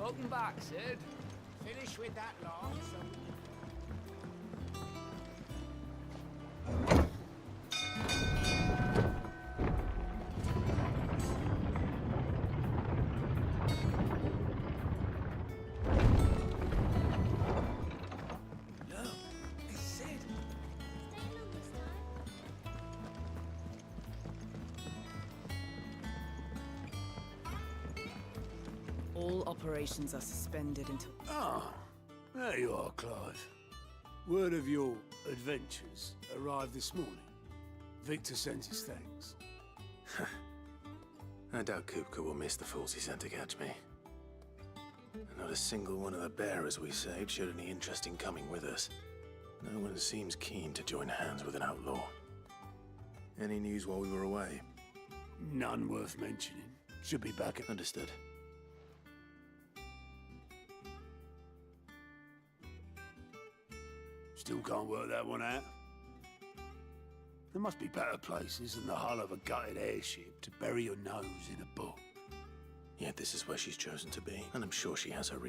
Welcome back, Sid. Finish with that lot, so... Look, it's Sid. Stay long this time. All operations are suspended until... Ah, there you are, Clive. Word of your adventures arrived this morning. Victor sends his thanks. I doubt Kupka will miss the fools he sent to catch me. Not a single one of the bearers we saved showed any interest in coming with us. No one seems keen to join hands with an outlaw. Any news while we were away? None worth mentioning. Should be back at... Understood. Still can't work that one out. There must be better places than the hull of a gutted airship to bury your nose in a book. Yet this is where she's chosen to be, and I'm sure she has her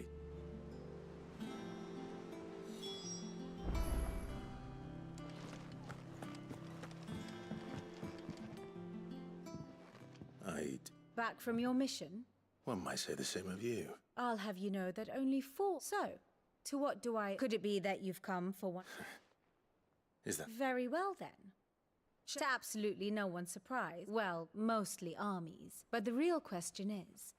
Back from your mission? One might say the same of you. I'll have you know that only 4... So, to what do I... Could it be that you've come for one... Is that... Very well, then. To absolutely no one's surprise. Well, mostly armies. But the real question is...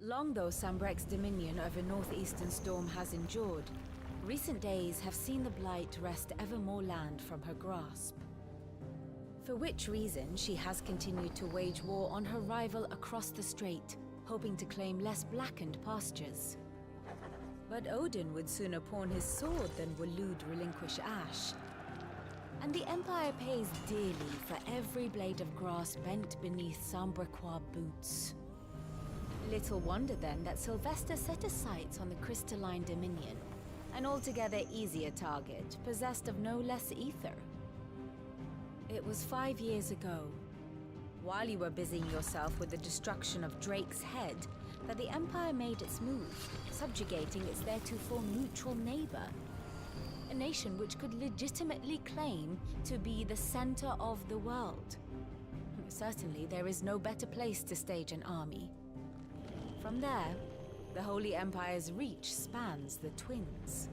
Long though Sambrek's dominion over northeastern Storm has endured, recent days have seen the Blight wrest ever more land from her grasp. For which reason, she has continued to wage war on her rival across the strait, hoping to claim less blackened pastures. But Odin would sooner pawn his sword than Waloed relinquish Ash. And the Empire pays dearly for every blade of grass bent beneath Sambrequois boots. Little wonder then that Sylvester set his sights on the crystalline dominion, an altogether easier target, possessed of no less ether. It was 5 years ago, while you were busying yourself with the destruction of Drake's head, that the Empire made its move, subjugating its theretofore neutral neighbor. A nation which could legitimately claim to be the center of the world. Certainly, there is no better place to stage an army. From there, the Holy Empire's reach spans the Twins.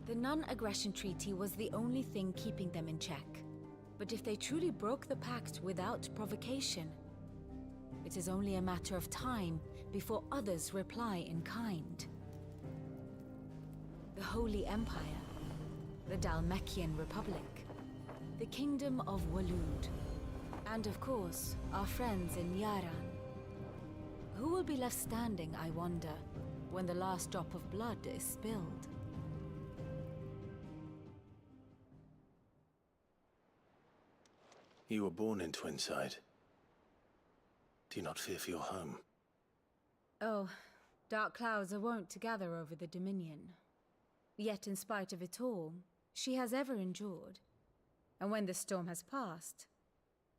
The non-aggression treaty was the only thing keeping them in check. But if they truly broke the pact without provocation, it is only a matter of time before others reply in kind. The Holy Empire, the Dalmekian Republic, the Kingdom of Waloed, and of course, our friends in Yaran. Who will be left standing, I wonder, when the last drop of blood is spilled? You were born in Twinside. Do you not fear for your home? Oh, dark clouds are wont to gather over the Dominion. Yet in spite of it all, she has ever endured. And when the storm has passed,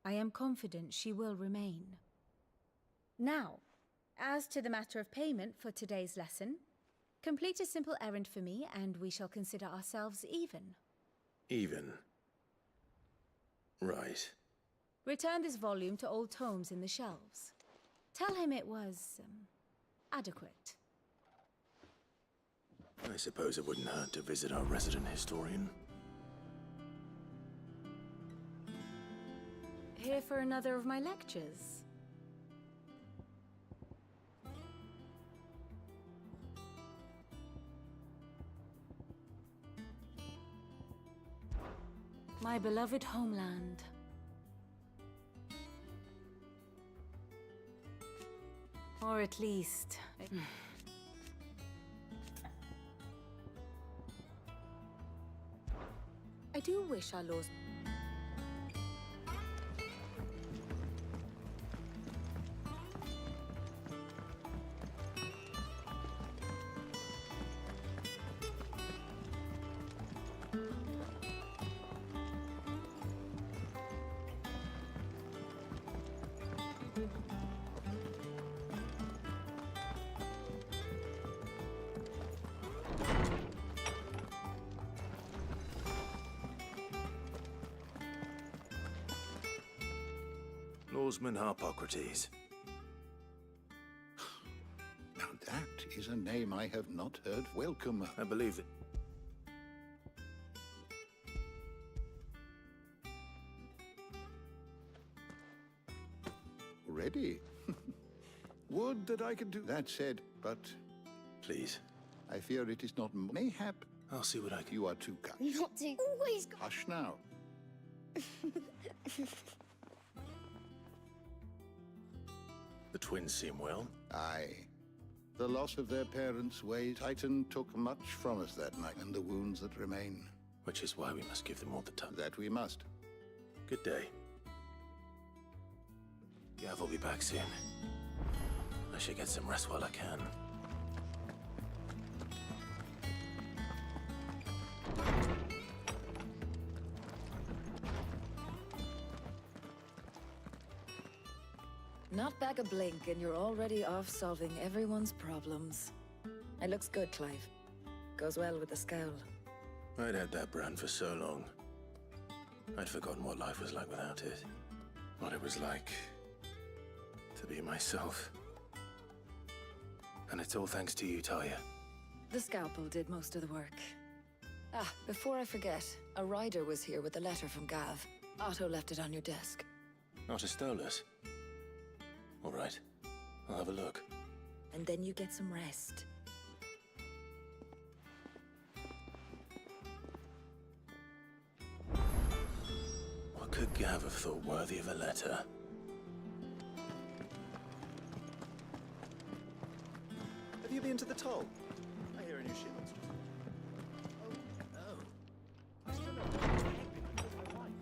I am confident she will remain. Now, as to the matter of payment for today's lesson, complete a simple errand for me and we shall consider ourselves even. Even? Right. Return this volume to old tomes in the shelves. Tell him it was, adequate. I suppose it wouldn't hurt to visit our resident historian. Here for another of my lectures. My beloved homeland. Or at least... I do wish our laws... Swordsman Harpocrates. Now that is a name I have not heard welcome. I believe that... Ready? Would that I could do that said, but Please. I fear it is not mayhap. I'll see what I can... You are too kind. Not to always go. Hush now. The twins seem well. Aye. The loss of their parents' way Titan took much from us that night, and the wounds that remain. Which is why we must give them all the time. That we must. Good day. Gav will be back soon. I should get some rest while I can. Not back a blink, and you're already off solving everyone's problems. It looks good, Clive. Goes well with the scowl. I'd had that brand for so long. I'd forgotten what life was like without it. What it was like to be myself. And it's all thanks to you, Talia. The scalpel did most of the work. Ah, before I forget, a rider was here with a letter from Gav. Otto left it on your desk. Not a Stolas. All right. I'll have a look. And then you get some rest. What could Gav have thought worthy of a letter? Have you been to the toll? I hear a new ship. I still don't know what to make of my wife.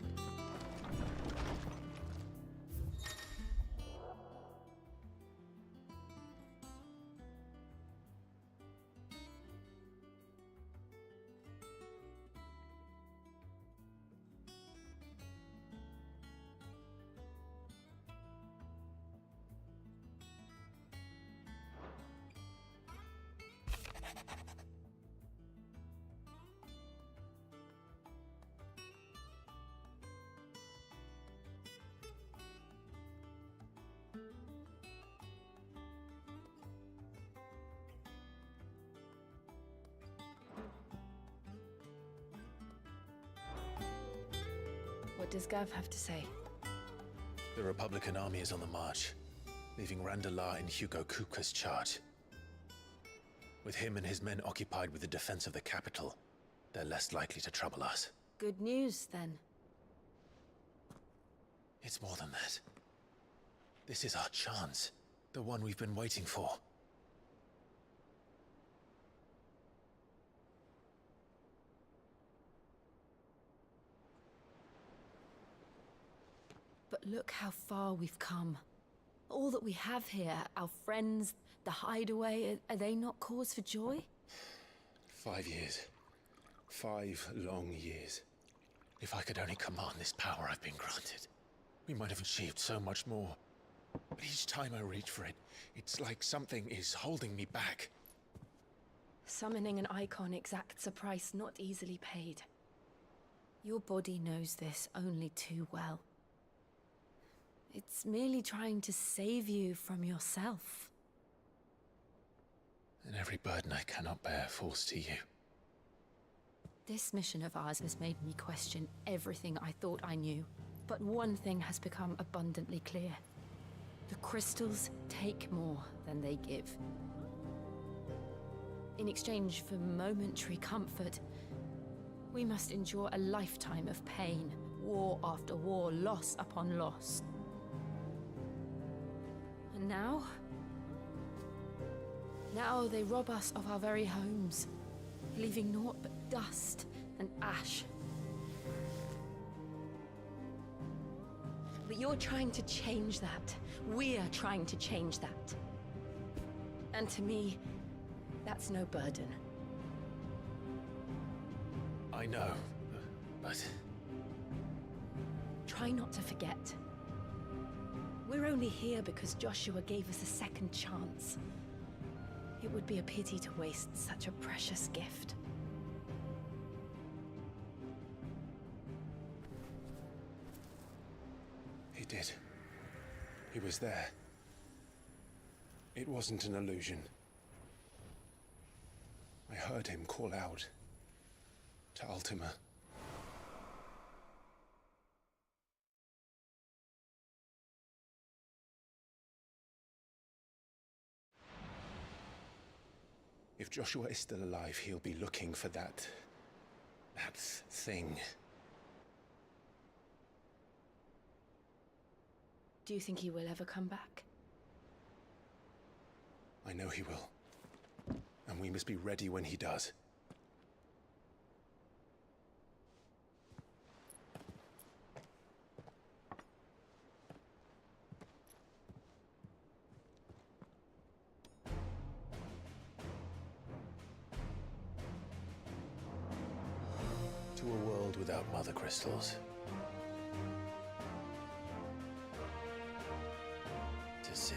What does Gav have to say? The Republican army is on the march, leaving Randalar in Hugo Kupka's charge. With him and his men occupied with the defense of the capital, they're less likely to trouble us. Good news, then. It's more than that. This is our chance, the one we've been waiting for. But look how far we've come. All that we have here, our friends, the hideaway, are they not cause for joy? 5 years. 5 long years. If I could only command this power I've been granted, we might have achieved so much more. But each time I reach for it, it's like something is holding me back. Summoning an icon exacts a price not easily paid. Your body knows this only too well. It's merely trying to save you from yourself. And every burden I cannot bear falls to you. This mission of ours has made me question everything I thought I knew. But one thing has become abundantly clear. The crystals take more than they give. In exchange for momentary comfort, we must endure a lifetime of pain, war after war, loss upon loss. And now they rob us of our very homes, leaving naught but dust and ash. But you're trying to change that. We're trying to change that. And to me, that's no burden. I know, but... Try not to forget. We're only here because Joshua gave us a second chance. It would be a pity to waste such a precious gift. He did. He was there. It wasn't an illusion. I heard him call out to Ultima. If Joshua is still alive, he'll be looking for that thing. Do you think he will ever come back? I know he will. And we must be ready when he does. To a world without mother crystals. To Sid.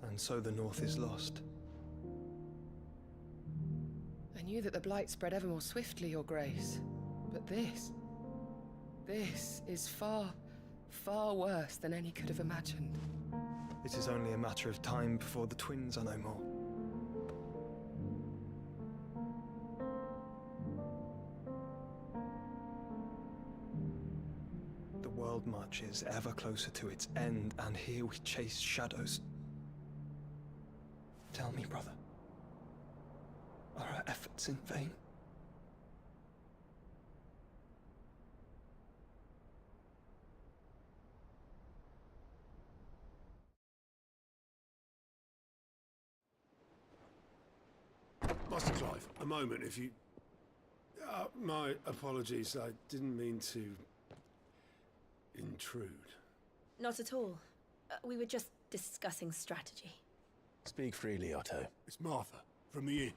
And so the North is lost. I knew that the Blight spread ever more swiftly, Your Grace. But this is far, far worse than any could have imagined. It is only a matter of time before the twins are no more. The world marches ever closer to its end, and here we chase shadows. Tell me, brother, are our efforts in vain? Master Clive, a moment, if you... my apologies, I didn't mean to... intrude. Not at all. We were just discussing strategy. Speak freely, Otto. It's Martha, from the inn.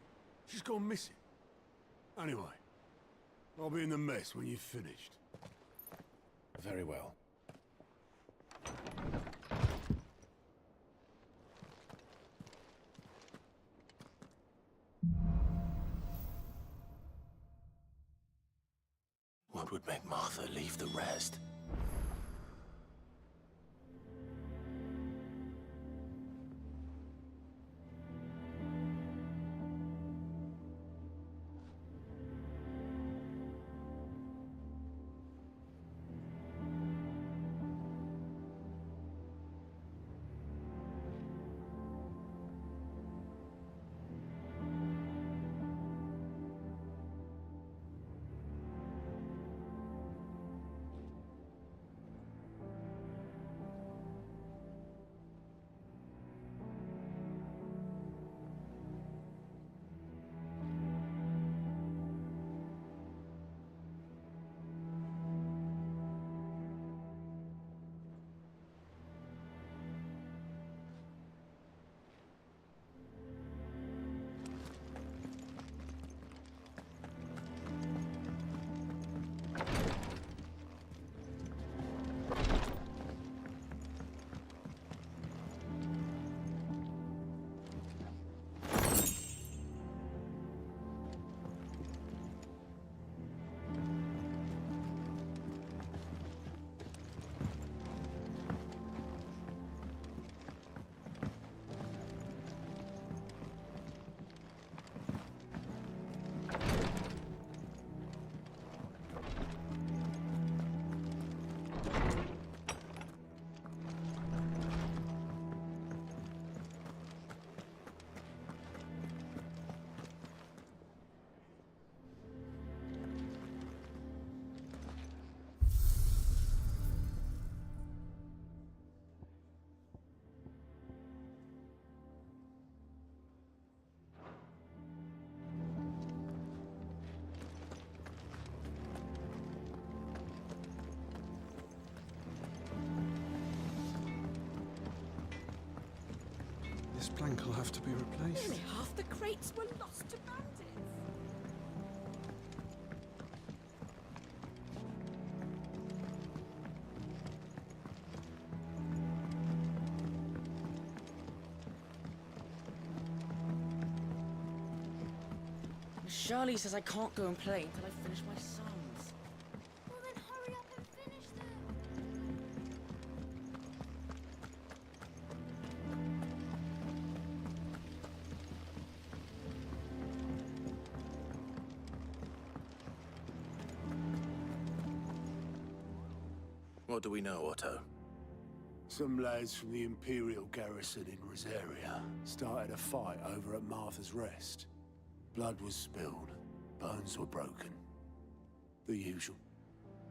She's gone missing. Anyway, I'll be in the mess when you've finished. Very well. What would make Martha leave the rest? plank will have to be replaced. Nearly half the crates were lost to bandits. Charlie says I can't go and play until I finish my songs. Well then hurry up and finish them. What do we know, Otto? Some lads from the Imperial garrison in Rosaria started a fight over at Martha's Rest. Blood was spilled, bones were broken. The usual.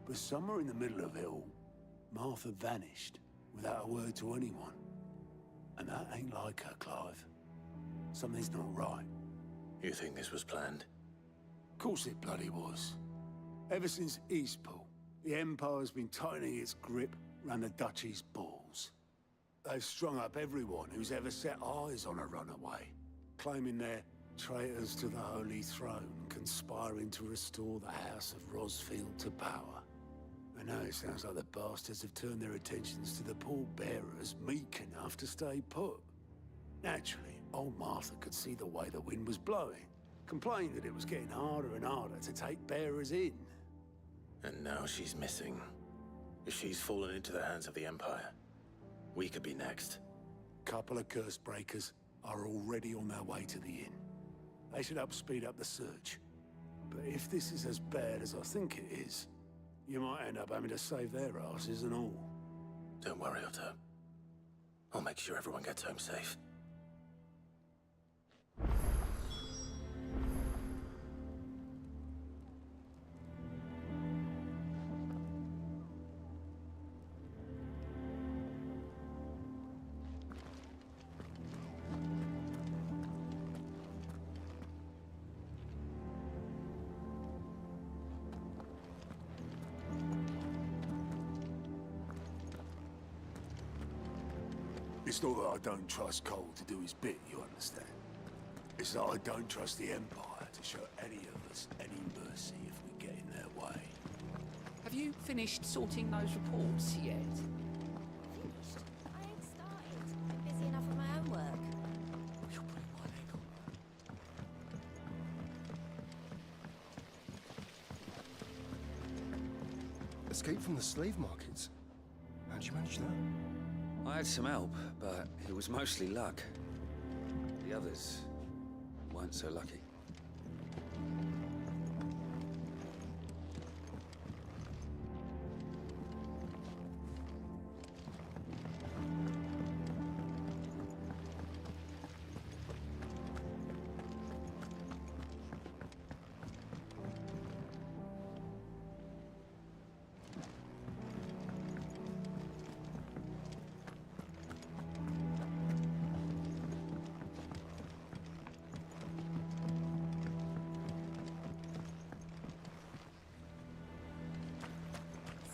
But somewhere in the middle of it all, Martha vanished without a word to anyone. And that ain't like her, Clive. Something's not right. You think this was planned? Of course it bloody was. Ever since Eastpool, the Empire's been tightening its grip round the Duchy's balls. They've strung up everyone who's ever set eyes on a runaway, claiming they're traitors to the Holy Throne, conspiring to restore the House of Rosfield to power. And now it sounds like the bastards have turned their attentions to the pallbearers meek enough to stay put. Naturally, old Martha could see the way the wind was blowing, complained that it was getting harder and harder to take bearers in. And now she's missing. If she's fallen into the hands of the Empire, we could be next. Couple of curse breakers are already on their way to the inn. They should help speed up the search. But if this is as bad as I think it is, you might end up having to save their asses and all. Don't worry, Otto. I'll make sure everyone gets home safe. It's not that I don't trust Cole to do his bit, you understand? It's that I don't trust the Empire to show any of us any mercy if we get in their way. Have you finished sorting those reports yet? Finished? I ain't started. I'm busy enough with my own work. You're putting my leg on. Escape from the slave markets? How'd you manage that? I had some help, but it was mostly luck. The others weren't so lucky.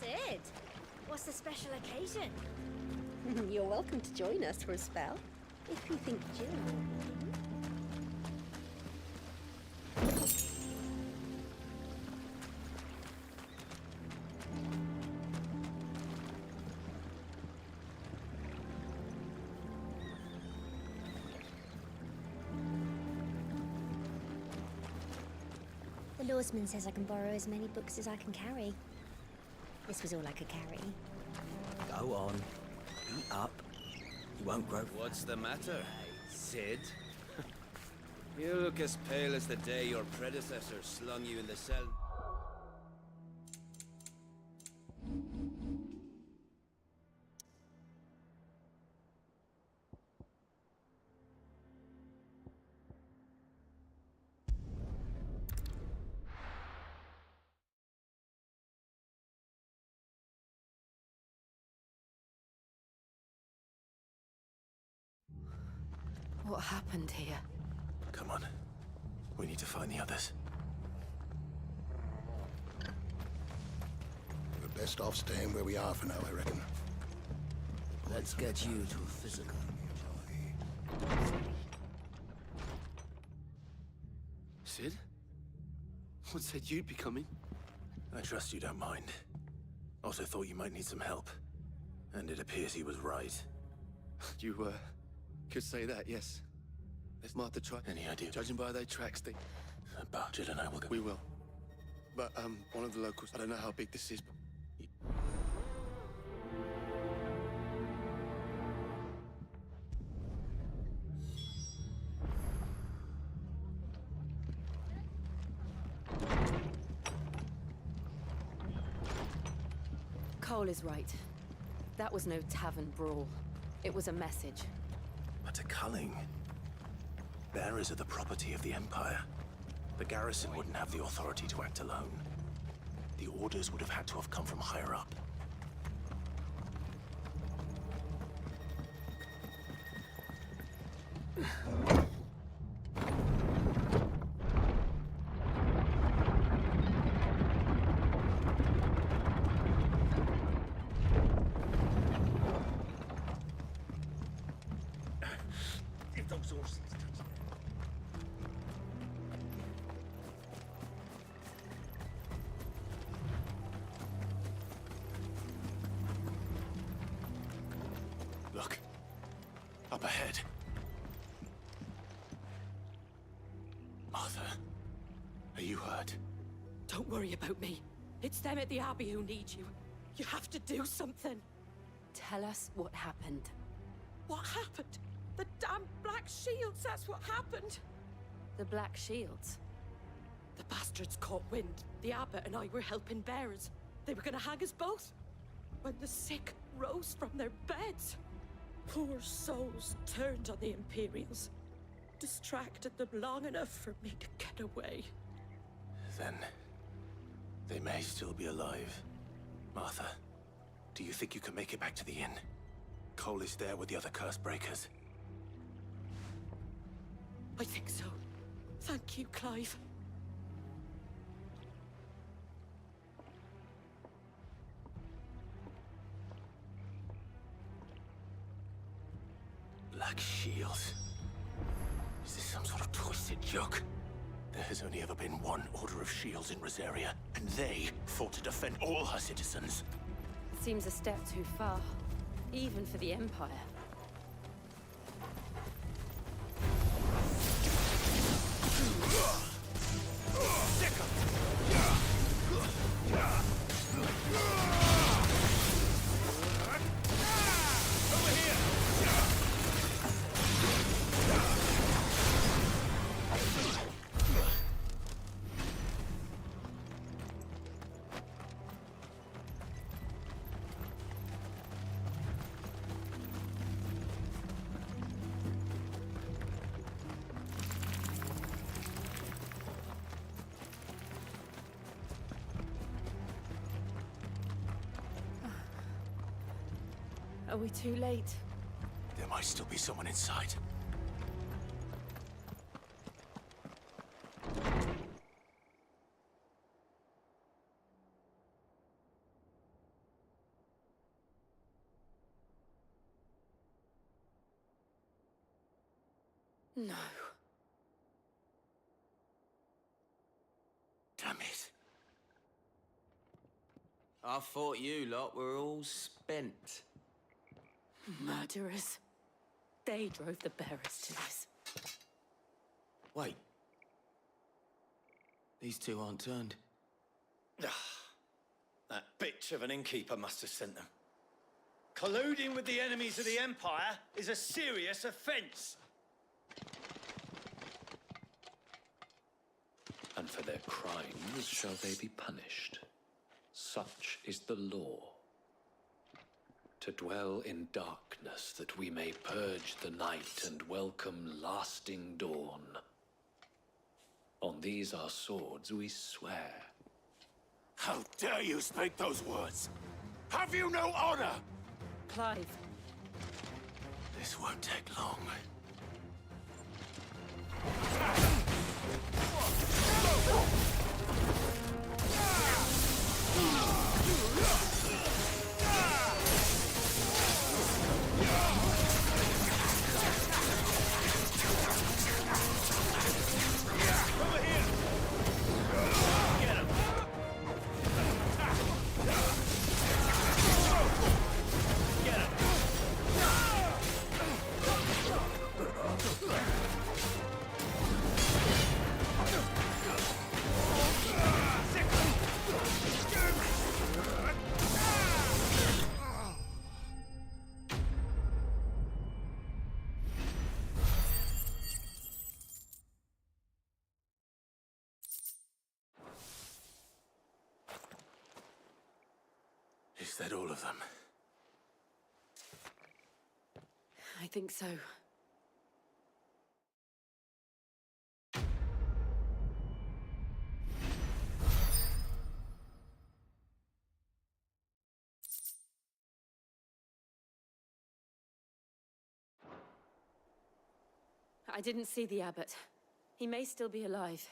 Sid, what's the special occasion? You're welcome to join us for a spell, if you think Jill will be. The Lawsman says I can borrow as many books as I can carry. This was all I could carry. Go on. Eat up. You won't grow. What's the matter, Sid? You look as pale as the day your predecessor slung you in the cell. What happened here? Come on. We need to find the others. We're best off staying where we are for now, I reckon. Let's get you to a physical. Sid? What said you'd be coming? I trust you don't mind. Also thought you might need some help. And it appears he was right. You, could say that, yes. Let's mark the track. Any idea? Judging by their tracks, they... Jill and I will go. We will. But, one of the locals, I don't know how big this is, but... Cole is right. That was no tavern brawl. It was a message. But a culling. Bearers are the property of the Empire. The garrison wouldn't have the authority to act alone. The orders would have had to have come from higher up. If those horses touch that. Look. Up ahead. Martha, are you hurt? Don't worry about me. It's them at the Abbey who need you. You have to do something. Tell us what happened. What happened? The damn Black Shields, that's what happened. The Black Shields? The bastards caught wind. The abbot and I were helping bearers. They were gonna hang us both. When the sick rose from their beds. Poor souls turned on the Imperials. Distracted them long enough for me to get away. Then... they may still be alive. Martha, do you think you can make it back to the inn? Cole is there with the other curse breakers. I think so. Thank you, Clive. Black Shields? Is this some sort of twisted joke? There has only ever been one Order of Shields in Rosaria, and they fought to defend all her citizens. Seems a step too far, even for the Empire. Are we too late? There might still be someone inside. No. Damn it. I thought you lot were all spent. Murderers. They drove the bearers to this. Wait. These two aren't turned. That bitch of an innkeeper must have sent them. Colluding with the enemies of the Empire is a serious offense. And for their crimes shall they be punished. Such is the law. To dwell in darkness that we may purge the night and welcome lasting dawn. On these our swords we swear. How dare you speak those words? Have you no honor? Clive. This won't take long. Is that all of them? I think so. I didn't see the abbot. He may still be alive.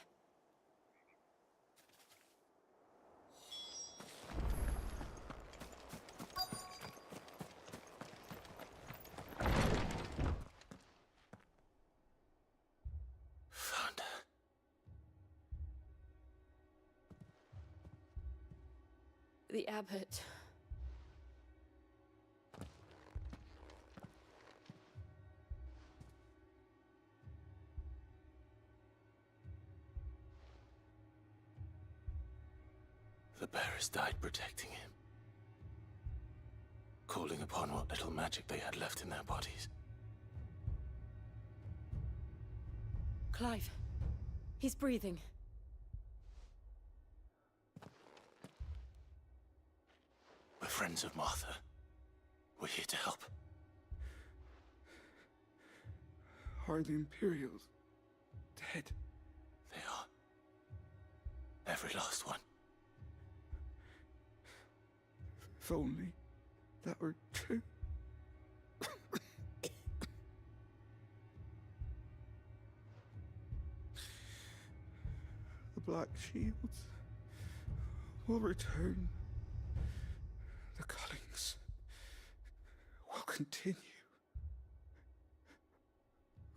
Found her. The abbot. The bearers died protecting him. Calling upon what little magic they had left in their bodies. Clive. He's breathing. We're friends of Martha. We're here to help. Are the Imperials dead? They are. Every last one. If only that were true. The Black Shields will return. The Cullings will continue.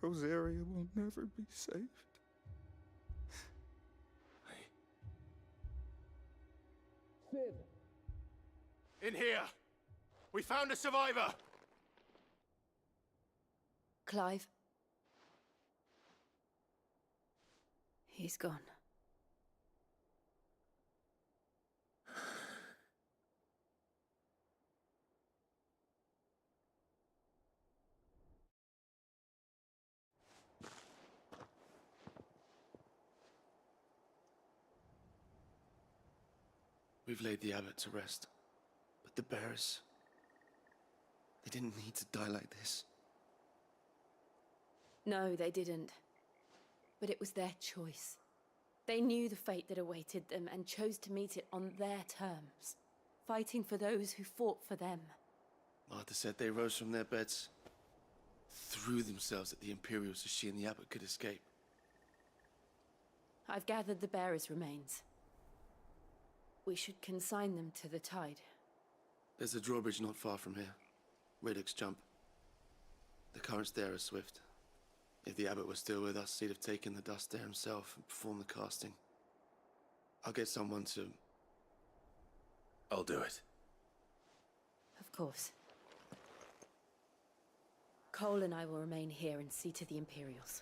Rosaria will never be saved. Sid! In here! We found a survivor! Clive. He's gone. We've laid the abbot to rest. But the bearers... they didn't need to die like this. No, they didn't. But it was their choice. They knew the fate that awaited them and chose to meet it on their terms, fighting for those who fought for them. Martha said they rose from their beds, threw themselves at the Imperials so she and the abbot could escape. I've gathered the bearers' remains. We should consign them to the tide. There's a drawbridge not far from here. Radix Jump. The currents there are swift. If the abbot was still with us, he'd have taken the dust there himself and performed the casting. I'll get someone to... I'll do it. Of course. Cole and I will remain here and see to the Imperials.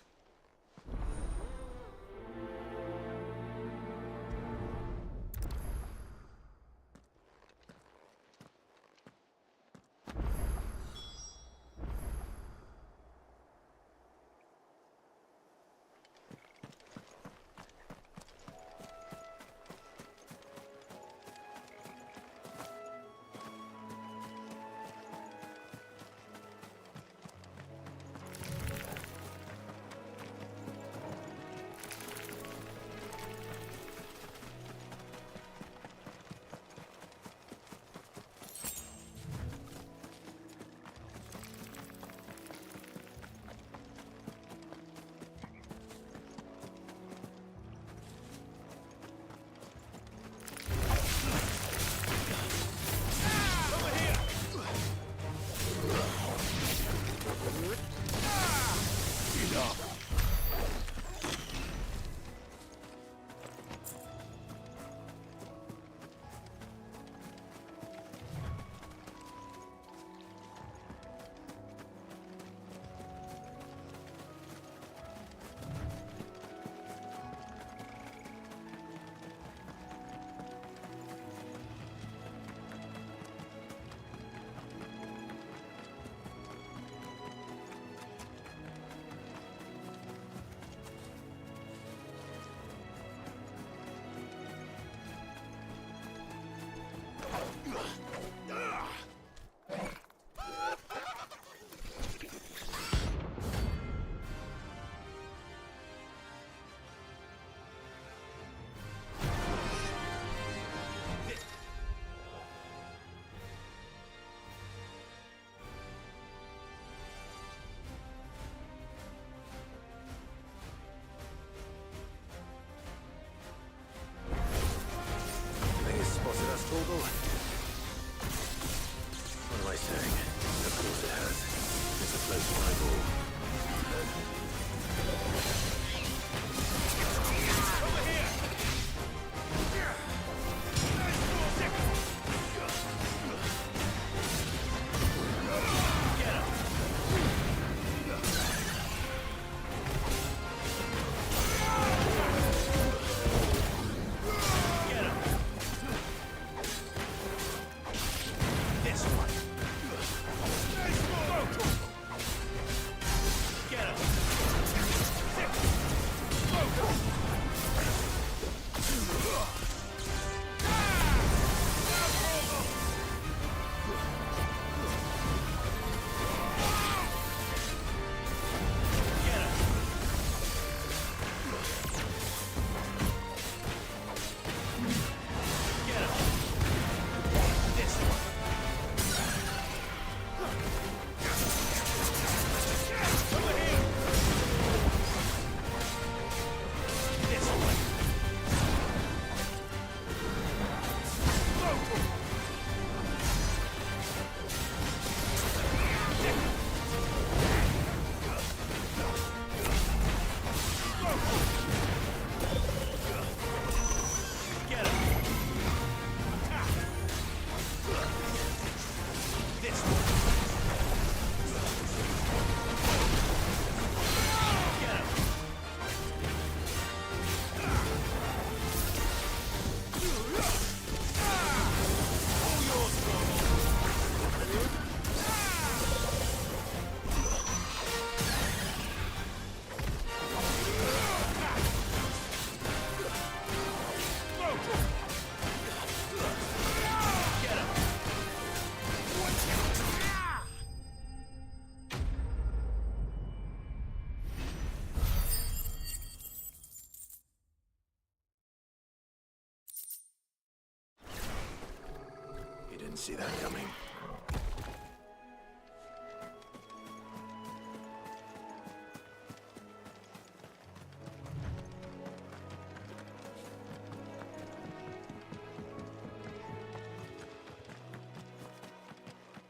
see that coming.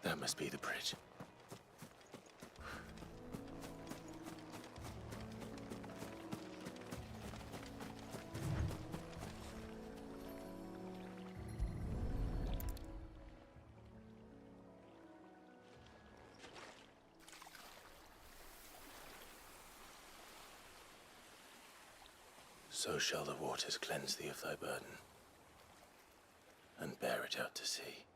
That must be the bridge. So shall the waters cleanse thee of thy burden, and bear it out to sea.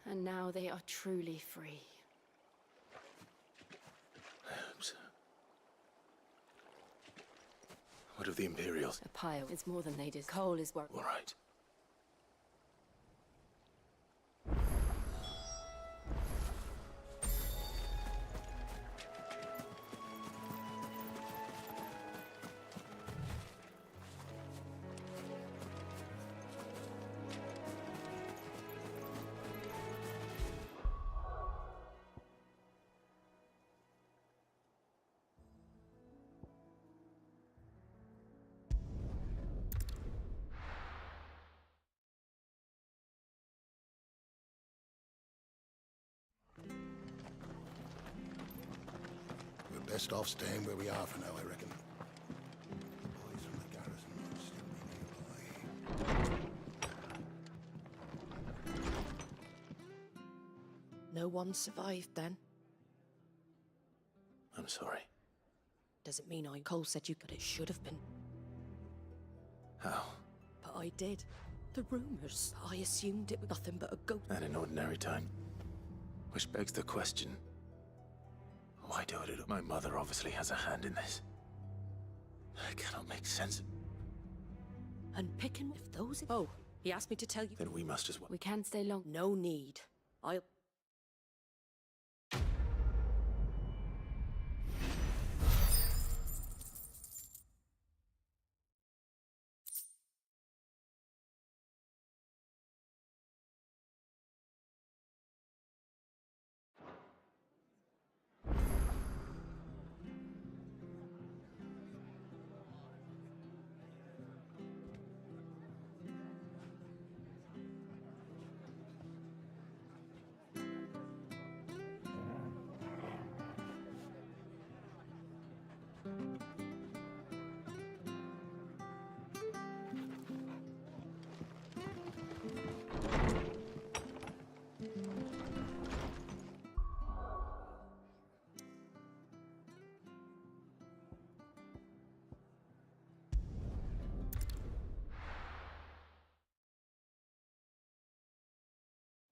And now they are truly free. I hope so. What of the Imperials? A pile is more than they did. Coal is worth. All right. We're best off staying where we are for now, I reckon. The boys from the garrison will still be nearby. No one survived then. I'm sorry. Doesn't mean Cole said you could. It should have been. How? But I did. The rumors. I assumed it was nothing but a ghost. And in ordinary time. Which begs the question. Why do it? My mother obviously has a hand in this. I cannot make sense. And picking if those. Oh, he asked me to tell you. Then we must as well. We can't stay long. No need. I'll.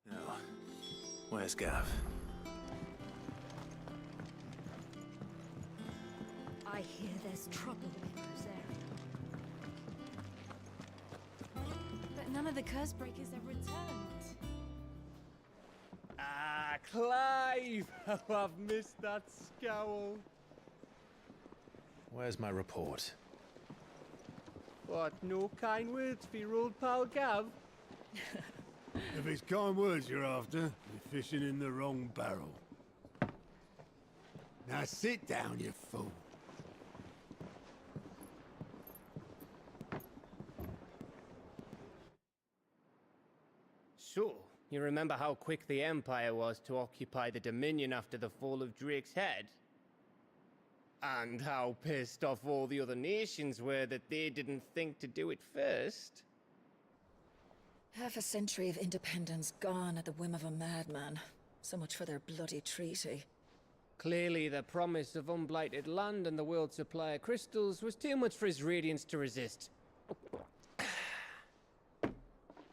Now, where's Gav? I hear there's trouble in this area. But none of the curse breakers have returned. Ah, Clive! Oh, I've missed that scowl. Where's my report? What, no kind words for your old pal Gav? If it's kind words you're after, you're fishing in the wrong barrel. Now sit down, you fool. So, you remember how quick the Empire was to occupy the Dominion after the fall of Drake's head? And how pissed off all the other nations were that they didn't think to do it first? Half a century of independence gone at the whim of a madman. So much for their bloody treaty. Clearly, the promise of unblighted land and the world's supply of crystals was too much for his radiance to resist.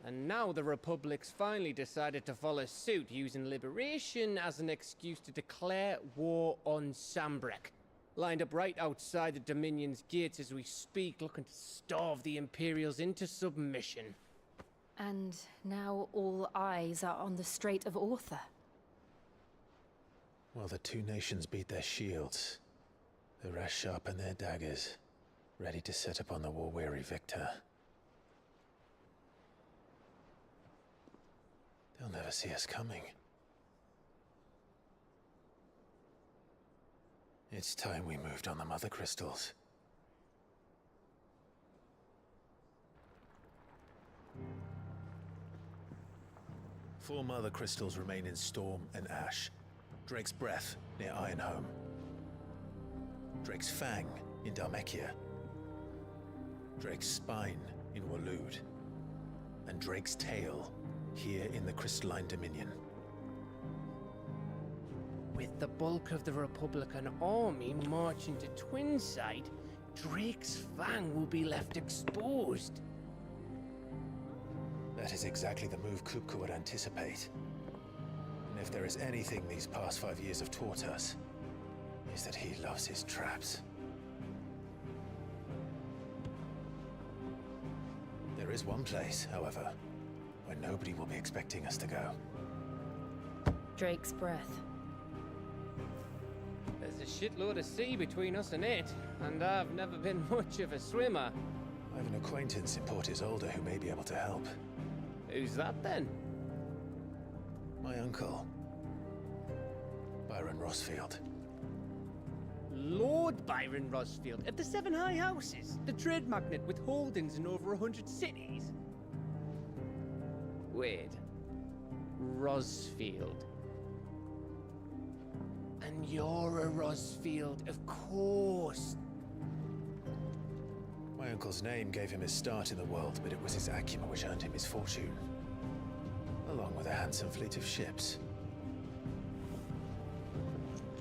And now the Republic's finally decided to follow suit, using liberation as an excuse to declare war on Sambrek. Lined up right outside the Dominion's gates as we speak, looking to starve the Imperials into submission. And now all eyes are on the Strait of Author. Well, the two nations beat their shields. The rest sharpen their daggers. ready to set upon the war-weary victor. They'll never see us coming. It's time we moved on the Mother Crystals. Four Mother Crystals remain in Storm and Ash. Drake's Breath near Ironhome. Drake's Fang in Dhalmekia. Drake's Spine in Waloed. And Drake's Tail here in the Crystalline Dominion. With the bulk of the Republican army marching to Twinside, Drake's Fang will be left exposed. That is exactly the move Kupka would anticipate. And if there is anything these past 5 years have taught us, is that he loves his traps. There is one place, however, where nobody will be expecting us to go. Drake's Breath. There's a shitload of sea between us and it, and I've never been much of a swimmer. I have an acquaintance in Port Isolde who may be able to help. Who's that then? My uncle, Byron Rosfield. Lord Byron Rosfield of the Seven High Houses, the trade magnate with holdings in over 100 cities. Wait, Rosfield. And you're a Rosfield, of course. My uncle's name gave him his start in the world, but it was his acumen which earned him his fortune, along with a handsome fleet of ships.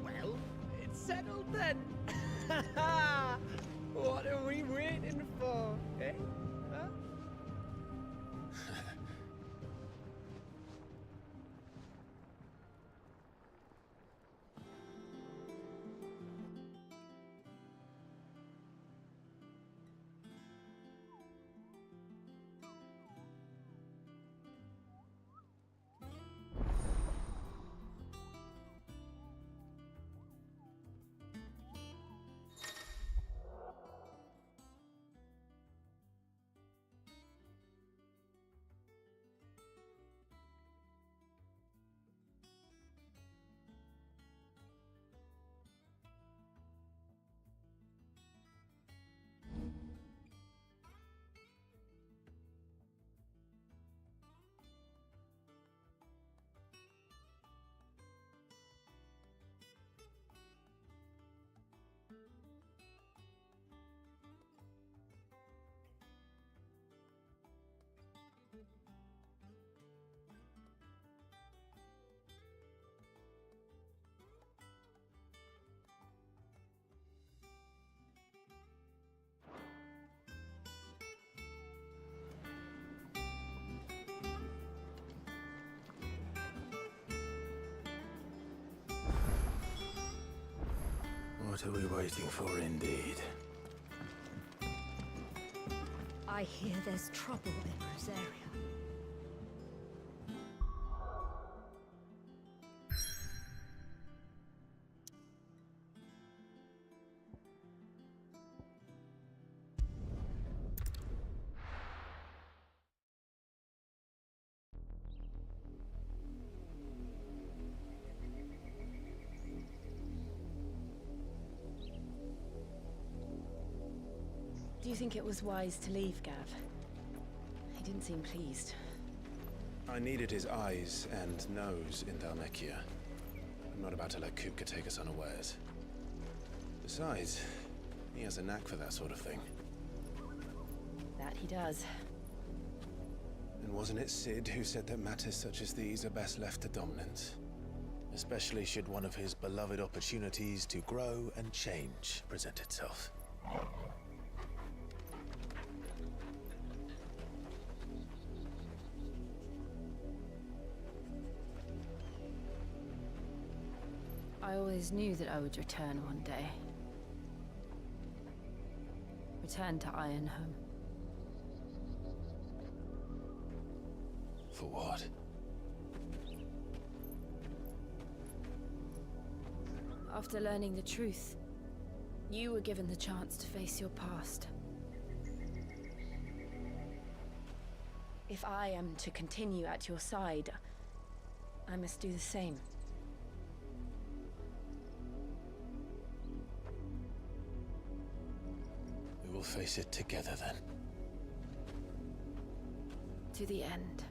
Well, it's settled then. What are we waiting for, eh? Huh? What are we waiting for, indeed? I hear there's trouble in Rosaria. Do you think it was wise to leave, Gav? He didn't seem pleased. I needed his eyes and nose in Dhalmekia. I'm not about to let Kupka take us unawares. Besides, he has a knack for that sort of thing. That he does. And wasn't it Sid who said that matters such as these are best left to dominance? Especially should one of his beloved opportunities to grow and change present itself. I always knew that I would return one day. Return to Ironhome. For what? After learning the truth, You were given the chance to face your past. If I am to continue at your side, I must do the same. We will face it together then. To the end.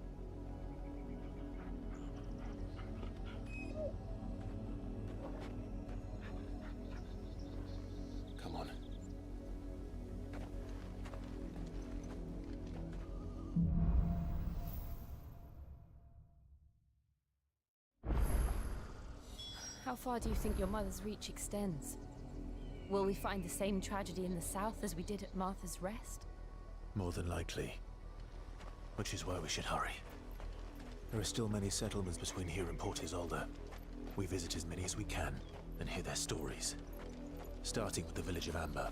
Come on. How far do you think your mother's reach extends? Will we find the same tragedy in the south as we did at Martha's Rest? More than likely. Which is why we should hurry. There are still many settlements between here and Port Isolde. We visit as many as we can and hear their stories. Starting with the village of Amber.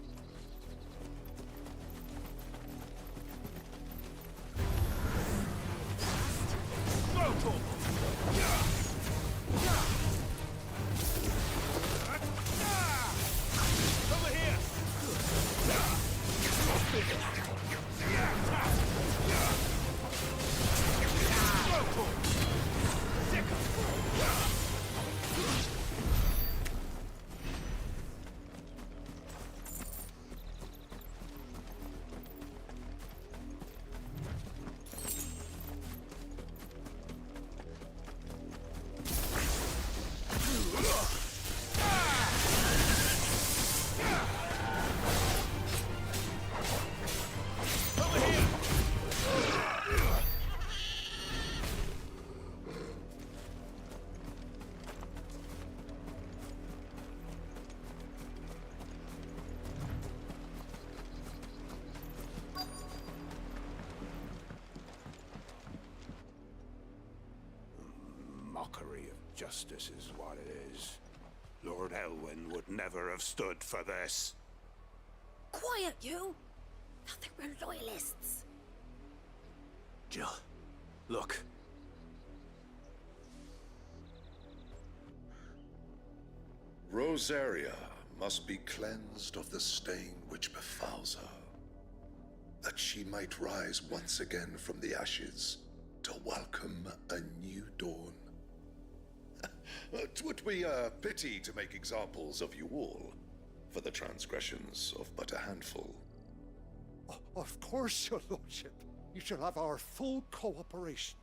Over here! Mockery of justice is what it is. Lord Elwyn would never have stood for this. Quiet, you! Nothing, we're loyalists. Jill, look. Rosaria must be cleansed of the stain which befouls her, that she might rise once again from the ashes to welcome a new dawn. It would be a pity to make examples of you all for the transgressions of but a handful. Of course, your lordship. You shall have our full cooperation.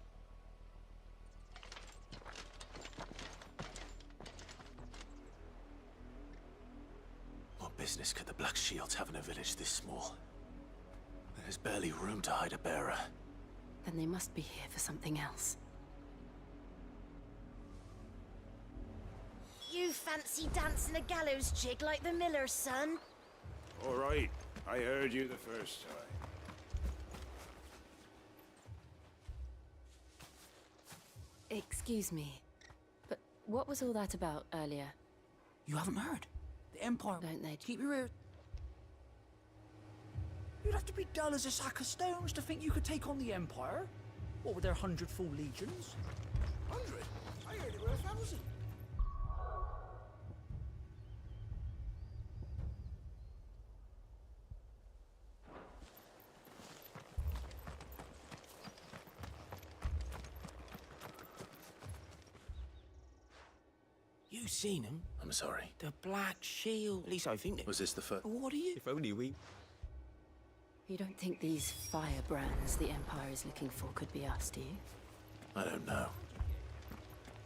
What business could the Black Shields have in a village this small? There's barely room to hide a bearer. Then they must be here for something else. You fancy dancing a gallows jig like the miller's son? All right, I heard you the first time. Excuse me, but what was all that about earlier? You haven't heard? The Empire... Don't they? Keep your ear... You'd have to be dull as a sack of stones to think you could take on the Empire. What with their 100 full legions? 100? I heard it were 1,000. You seen him? I'm sorry. The Black Shield. At least I think it. Was this the first? What are you? If only we... You don't think these firebrands the Empire is looking for could be us, do you? I don't know.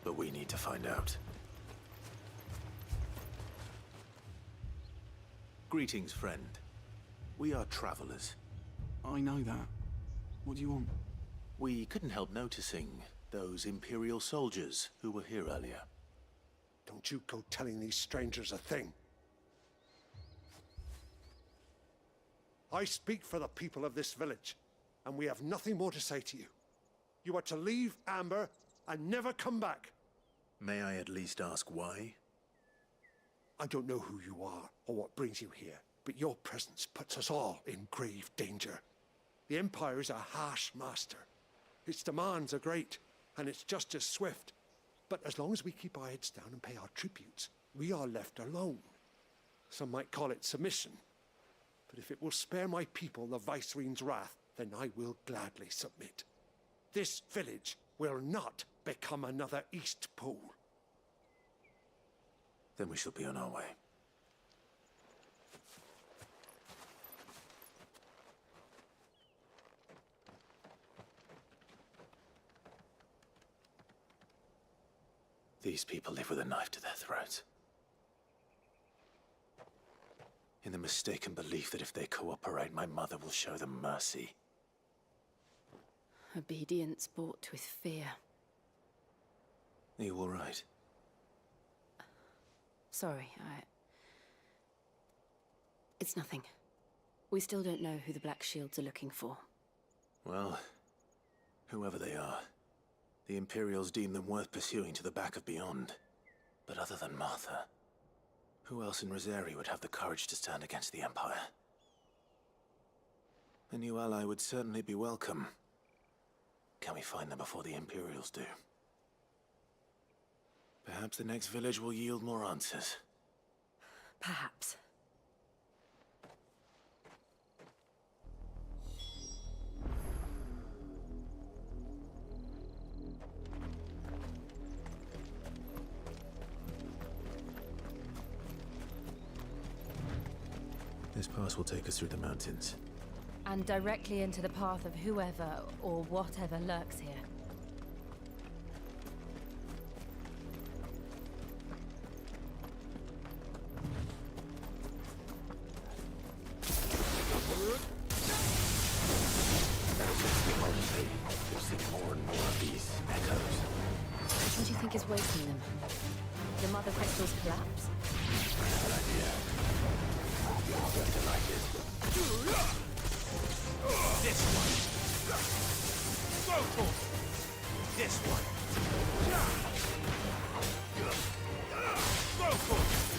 But we need to find out. Greetings, friend. We are travelers. I know that. What do you want? We couldn't help noticing those Imperial soldiers who were here earlier. Don't you go telling these strangers a thing. I speak for the people of this village, and we have nothing more to say to you. You are to leave Amber and never come back. May I at least ask why? I don't know who you are or what brings you here, but your presence puts us all in grave danger. The Empire is a harsh master. Its demands are great, and its justice swift. But as long as we keep our heads down and pay our tributes, we are left alone. Some might call it submission. But if it will spare my people the Viceroy's wrath, then I will gladly submit. This village will not become another East Pool. Then we shall be on our way. These people live with a knife to their throats. In the mistaken belief that if they cooperate, my mother will show them mercy. Obedience bought with fear. Are you all right? Sorry, It's nothing. We still don't know who the Black Shields are looking for. Well, whoever they are, the Imperials deem them worth pursuing to the back of beyond. But other than Martha, who else in Rosari would have the courage to stand against the Empire? A new ally would certainly be welcome. Can we find them before the Imperials do? Perhaps the next village will yield more answers. Perhaps. This pass will take us through the mountains. And directly into the path of whoever or whatever lurks here. You'll see more and more of these echoes. What do you think is waking them? The Mother Crystal's collapse? I have an idea. You're going to like it. This one. Go for it. This one. Go for it.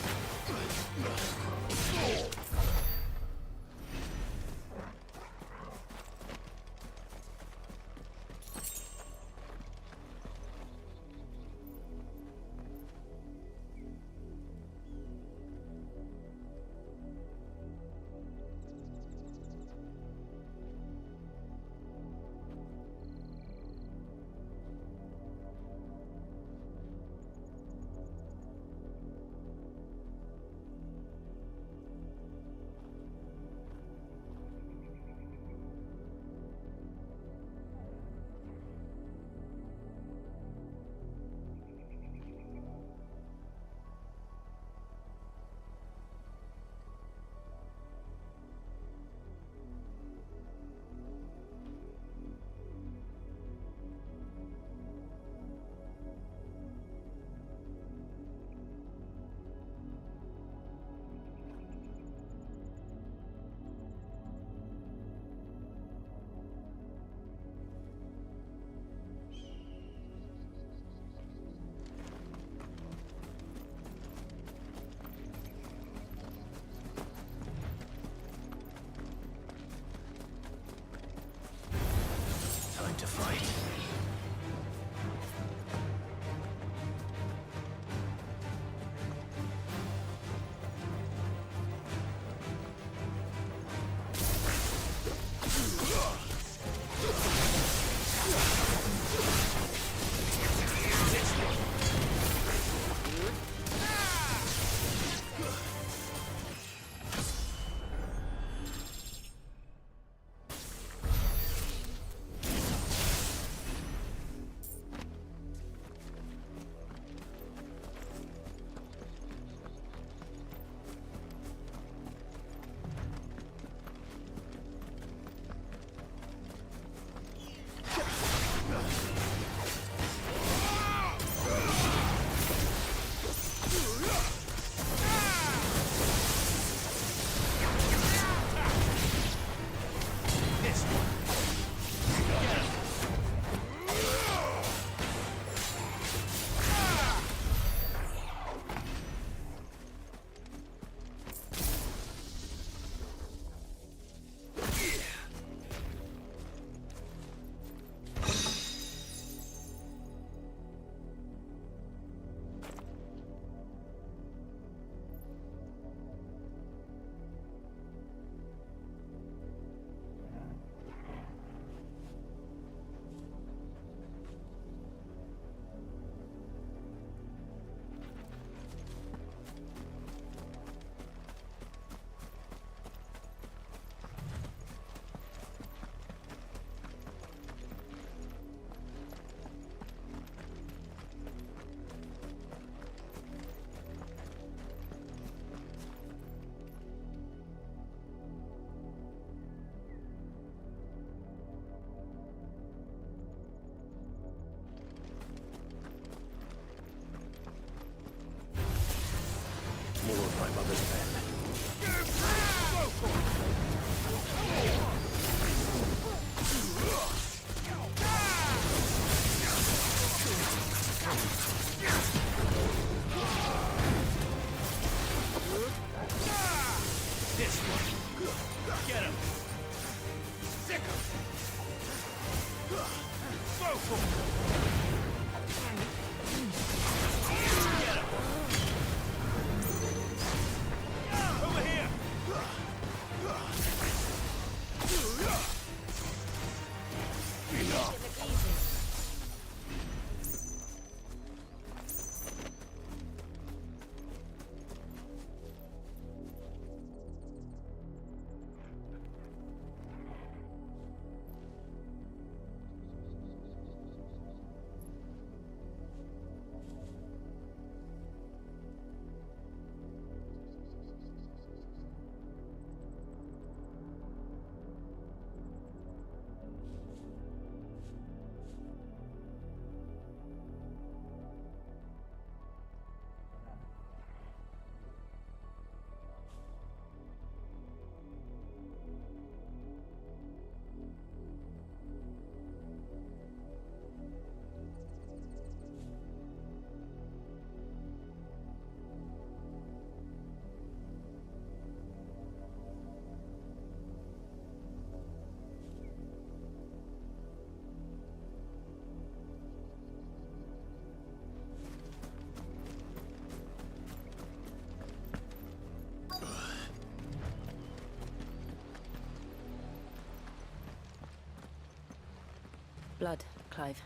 Blood, Clive.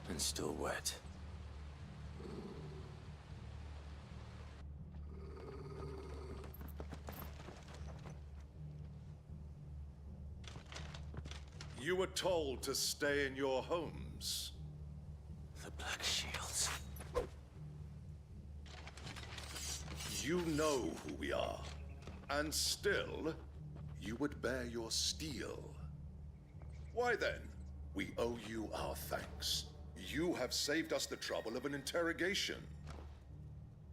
And still wet. You were told to stay in your homes. The Black Shields. You know who we are. And still, you would bear your steel. Why then? We owe you our thanks. You have saved us the trouble of an interrogation.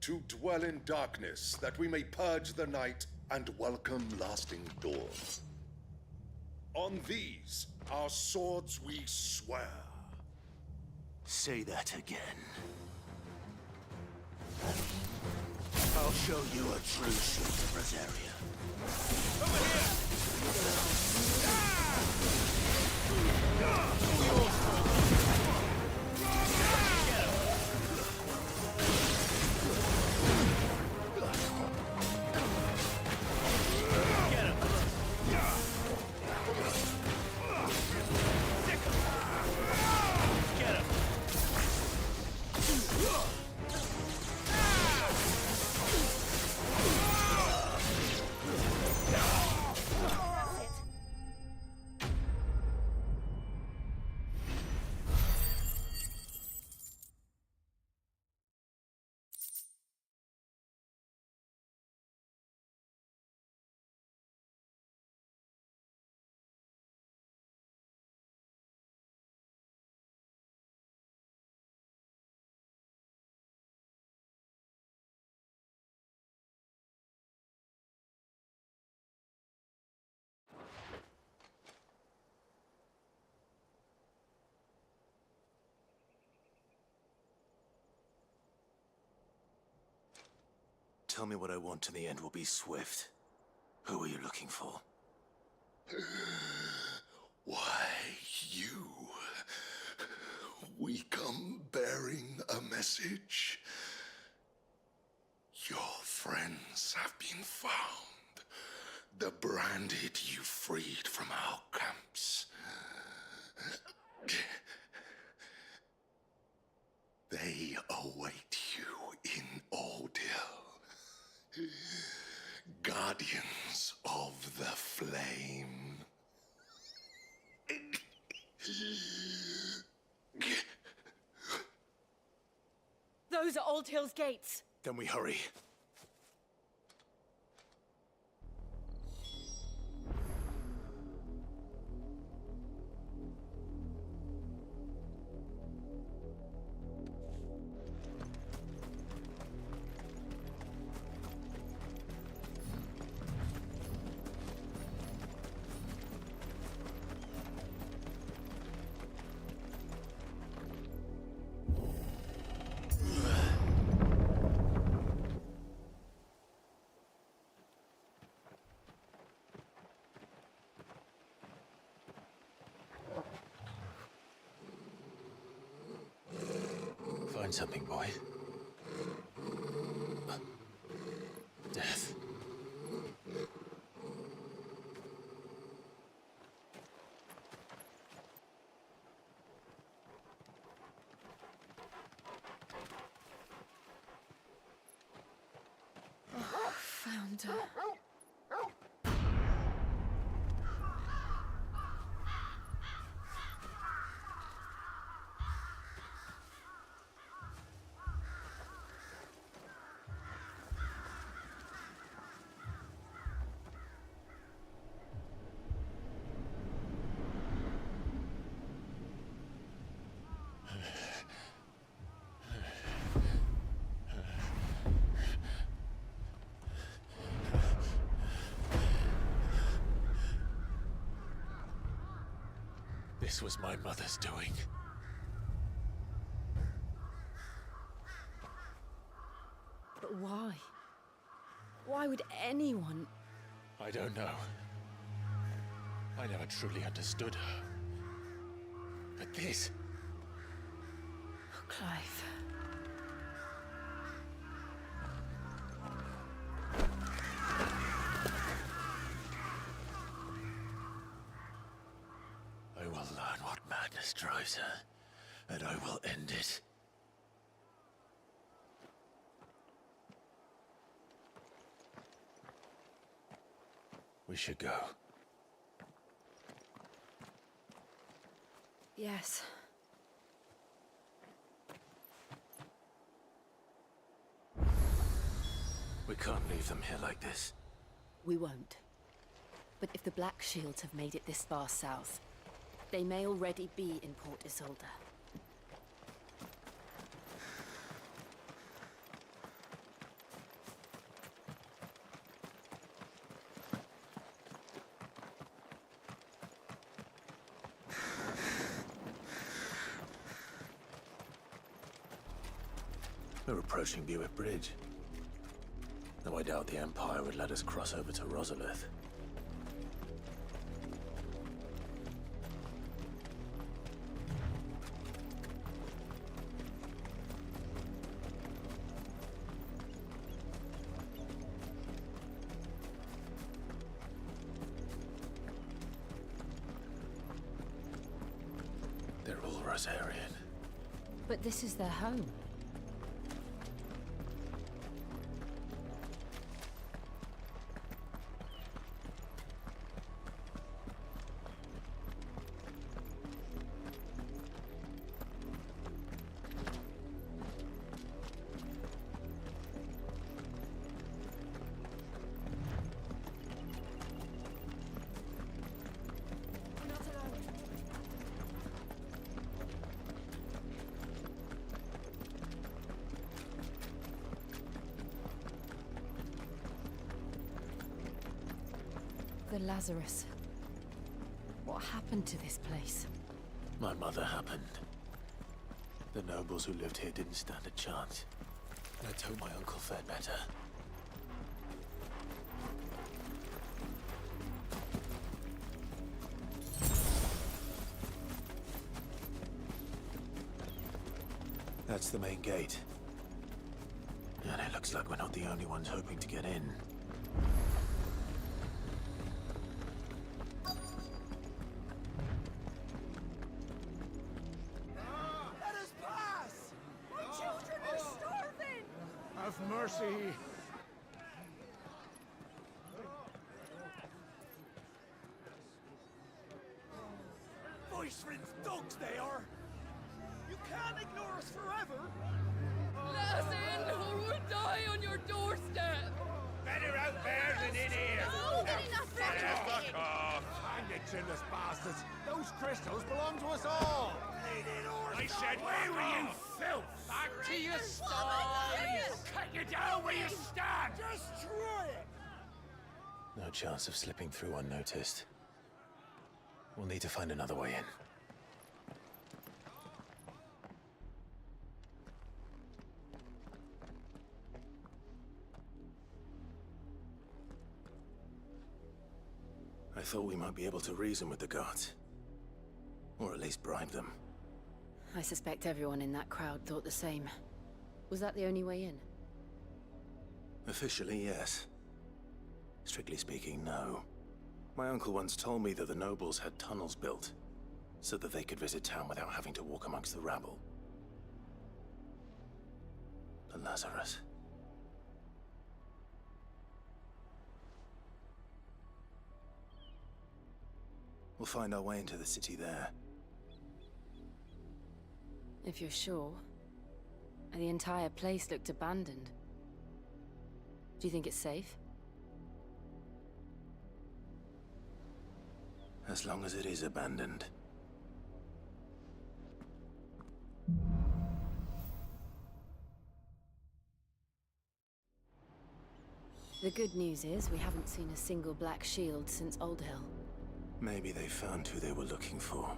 To dwell in darkness, that we may purge the night and welcome lasting dawn. On these, our swords we swear. Say that again. I'll show you a true suit of Rosaria. Over Tell me what I want and the end will be swift. Who are you looking for? Why, you. We come bearing a message. Your friends have been found. The branded you freed from our camps. They await you in Ordeal. Guardians of the Flame. Those are Old Hill's gates. Then we hurry. find something, boy. Death. Found her. This was my mother's doing. But why? Why would anyone... I don't know. I never truly understood her. But this... Oh, Clive. I will learn what madness drives her, and I will end it. We should go. Yes. We can't leave them here like this. We won't. But if the Black Shields have made it this far south, they may already be in Port Isolde. We're approaching Buick Bridge. Though I doubt the Empire would let us cross over to Rosalith. They're all Rosarian. But this is their home. The Lazarus. What happened to this place? My mother happened. The nobles who lived here didn't stand a chance. Let's hope my uncle fared better. That's the main gate. And it looks like we're not the only ones hoping to get in. Let us pass! My children are starving! Have mercy! Voice-rinsed dogs they are! You can't ignore us forever! Let us in, or we'll die on your doorstep! Better out there than in here! No, get enough Fuck off! Hang you chinless bastards! Those crystals belong to us all! I said, where were you, filth? Back to your sties! Cut you down where you stand! Destroy it! No chance of slipping through unnoticed. We'll need to find another way in. I thought we might be able to reason with the guards. Or at least bribe them. I suspect everyone in that crowd thought the same. Was that the only way in? Officially, yes. Strictly speaking, no. My uncle once told me that the nobles had tunnels built, so that they could visit town without having to walk amongst the rabble. But Lazarus... We'll find our way into the city there. If you're sure. The entire place looked abandoned. Do you think it's safe? As long as it is abandoned. The good news is we haven't seen a single black shield since Old Hill. Maybe they found who they were looking for.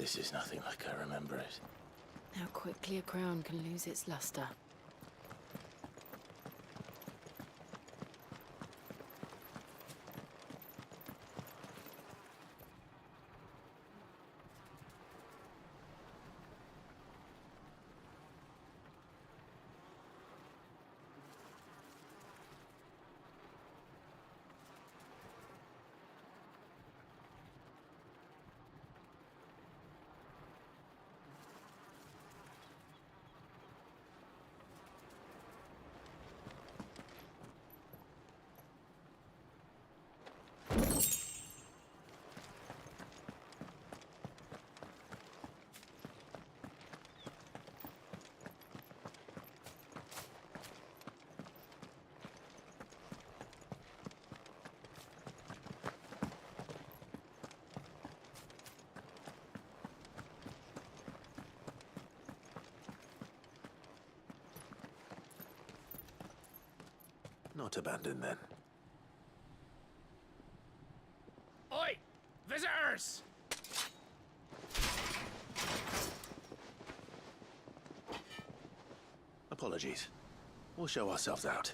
This is nothing like I remember it. How quickly a crown can lose its luster. not abandoned then. Oi! Visitors! Apologies. We'll show ourselves out.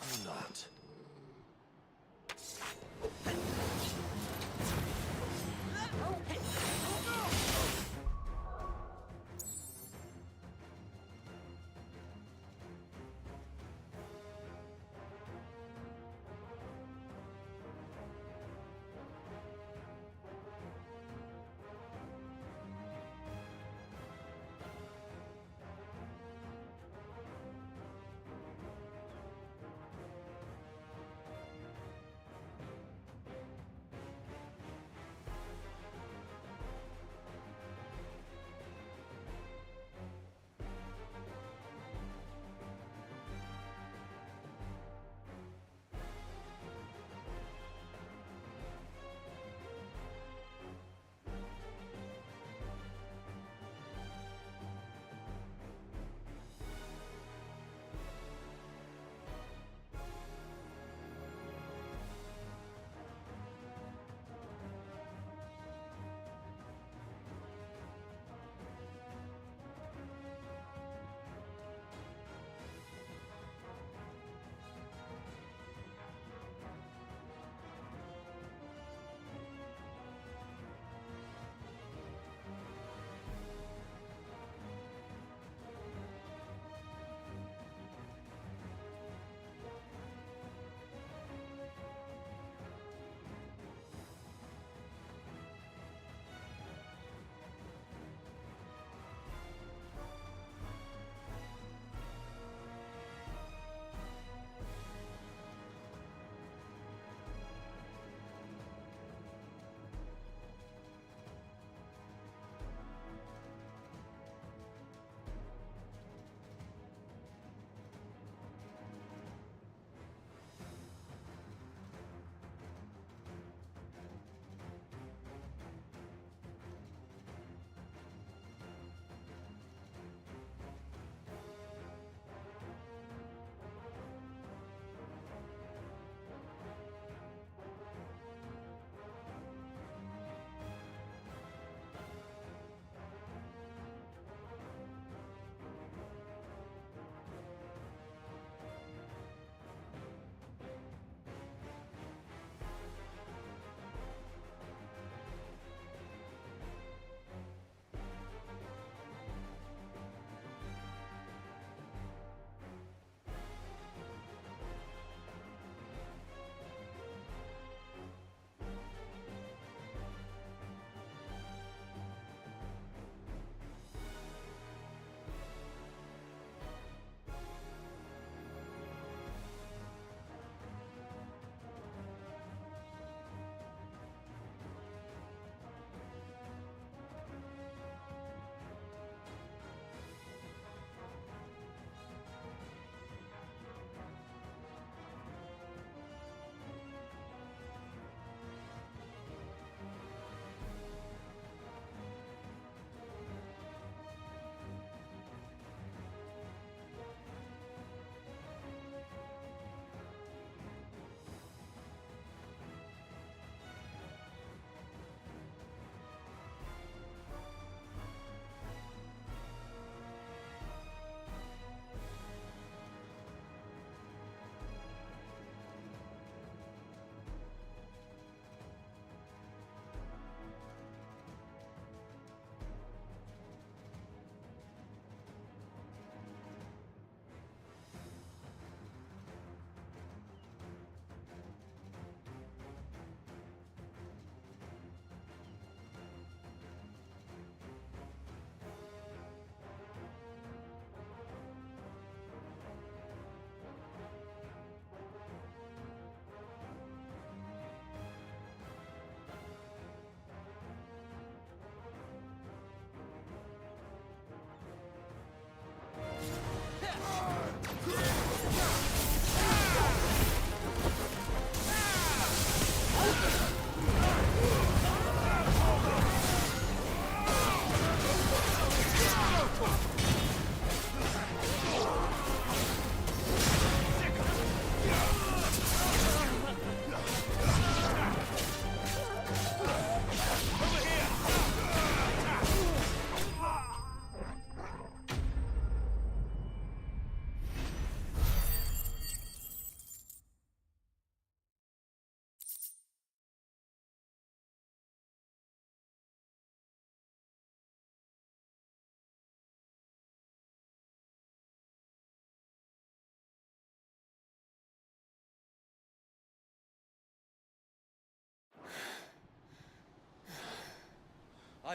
Or not.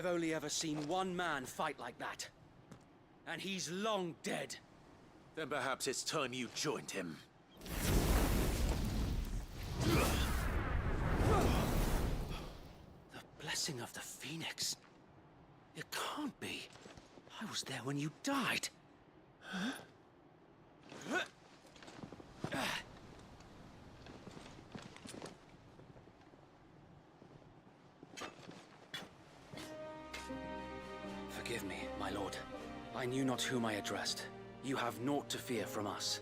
I've only ever seen one man fight like that. And he's long dead. Then perhaps it's time you joined him. The blessing of the Phoenix. It can't be. I was there when you died. Forgive me, my lord. I knew not whom I addressed. You have naught to fear from us.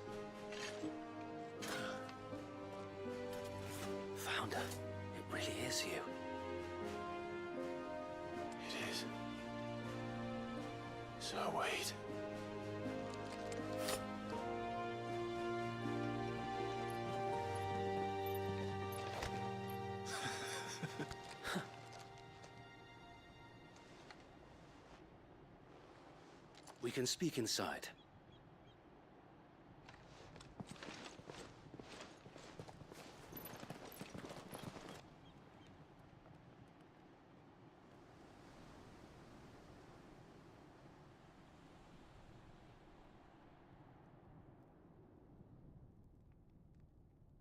Founder, it really is you. It is. So wait. We can speak inside.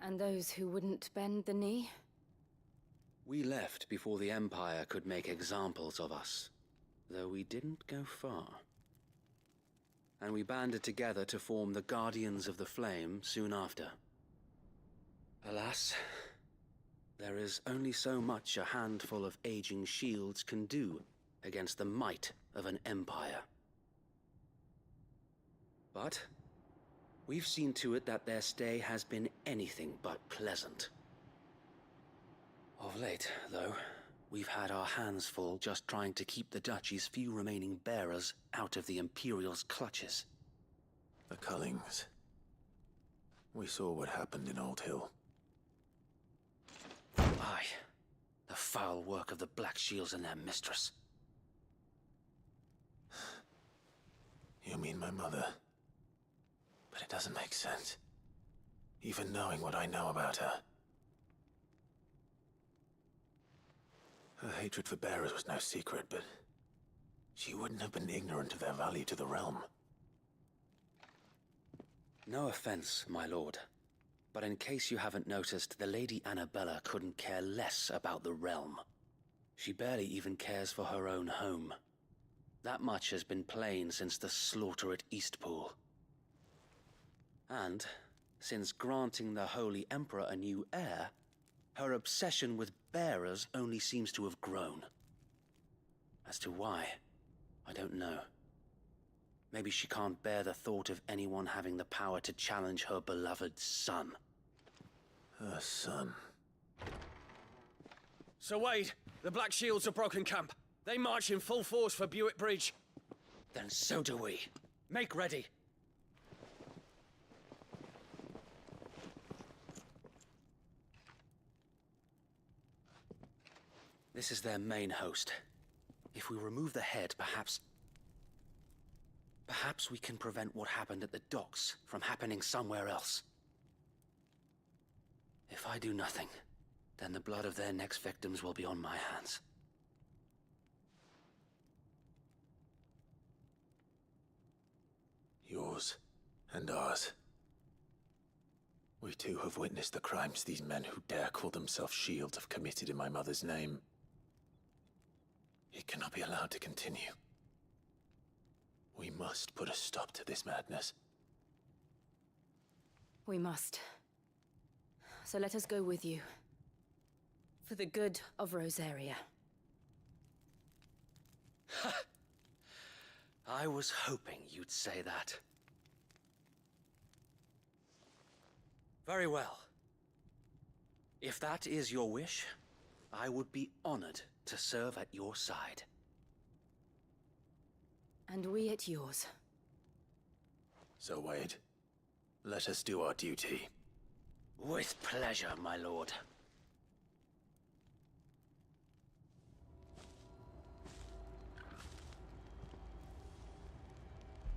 And those who wouldn't bend the knee? We left before the Empire could make examples of us, though we didn't go far. And we banded together to form the Guardians of the Flame soon after. Alas, there is only so much a handful of aging shields can do against the might of an empire. But we've seen to it that their stay has been anything but pleasant. Of late, though, we've had our hands full just trying to keep the Duchy's few remaining bearers out of the Imperial's clutches. The Cullings. We saw what happened in Old Hill. Aye. The foul work of the Black Shields and their mistress. You mean my mother? But it doesn't make sense. Even knowing what I know about her. Her hatred for bearers was no secret, but she wouldn't have been ignorant of their value to the realm. No offense, my lord, but in case you haven't noticed, the Lady Annabella couldn't care less about the realm. She barely even cares for her own home. That much has been plain since the slaughter at Eastpool. And, since granting the Holy Emperor a new heir, her obsession with bearers only seems to have grown. As to why, I don't know. Maybe she can't bear the thought of anyone having the power to challenge her beloved son. Her son? Sir Wade, the Black Shields have broken camp. They march in full force for Buick Bridge. Then so do we. Make ready. This is their main host. If we remove the head, perhaps we can prevent what happened at the docks from happening somewhere else. If I do nothing, then the blood of their next victims will be on my hands. Yours and ours. We too have witnessed the crimes these men who dare call themselves shields have committed in my mother's name. It cannot be allowed to continue. We must put a stop to this madness. We must. So let us go with you. For the good of Rosaria. I was hoping you'd say that. Very well. If that is your wish, I would be honored to serve at your side. And we at yours. So, Wade, let us do our duty. With pleasure, my lord.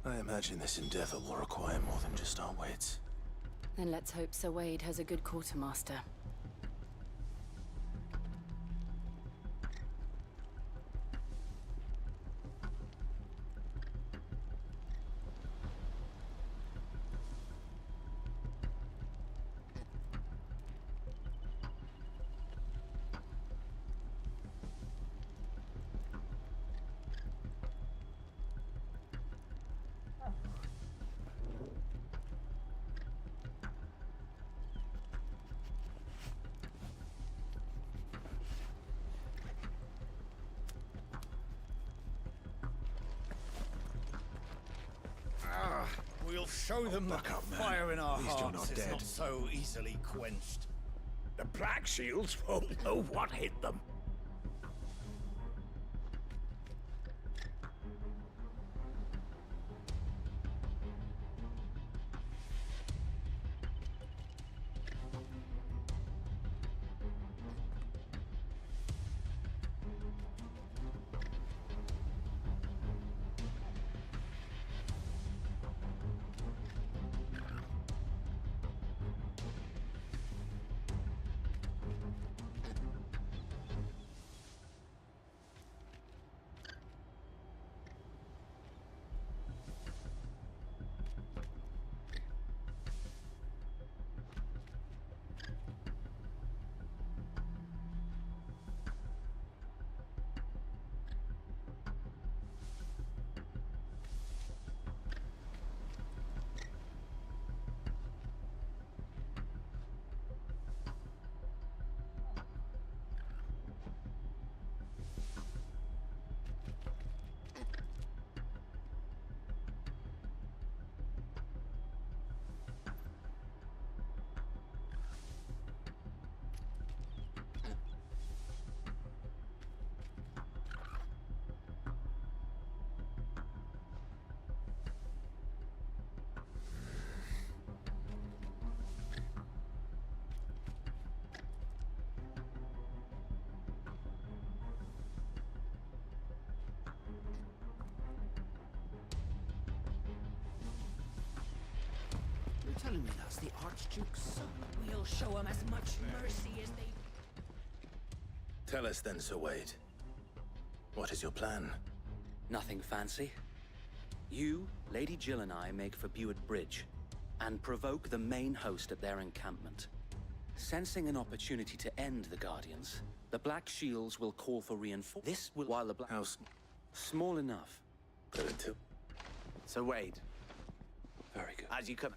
I imagine this endeavor will require more than just our wits. Then let's hope Sir Wade has a good quartermaster. We'll show them that Buck up, man. fire in our At least you're hearts not is dead. not so easily quenched. The Black Shields won't know what hit them. You're telling me that's the Archduke's son? We'll show him as much mercy as they... Tell us then, Sir Wade. What is your plan? Nothing fancy. You, Lady Jill and I make for Buett Bridge and provoke the main host at their encampment. Sensing an opportunity to end the Guardians, the Black Shields will call for reinforcements. This will... While the Black... House... Small enough. Put it to... Sir Wade, Very good. as you come...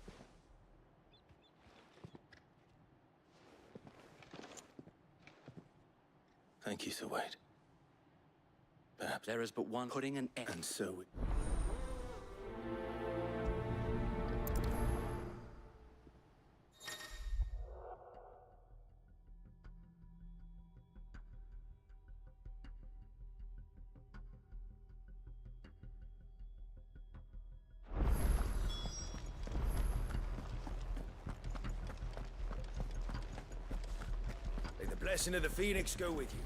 Thank you, Sir Wade. Perhaps... There is but one putting an end. And so... May the blessing of the Phoenix go with you.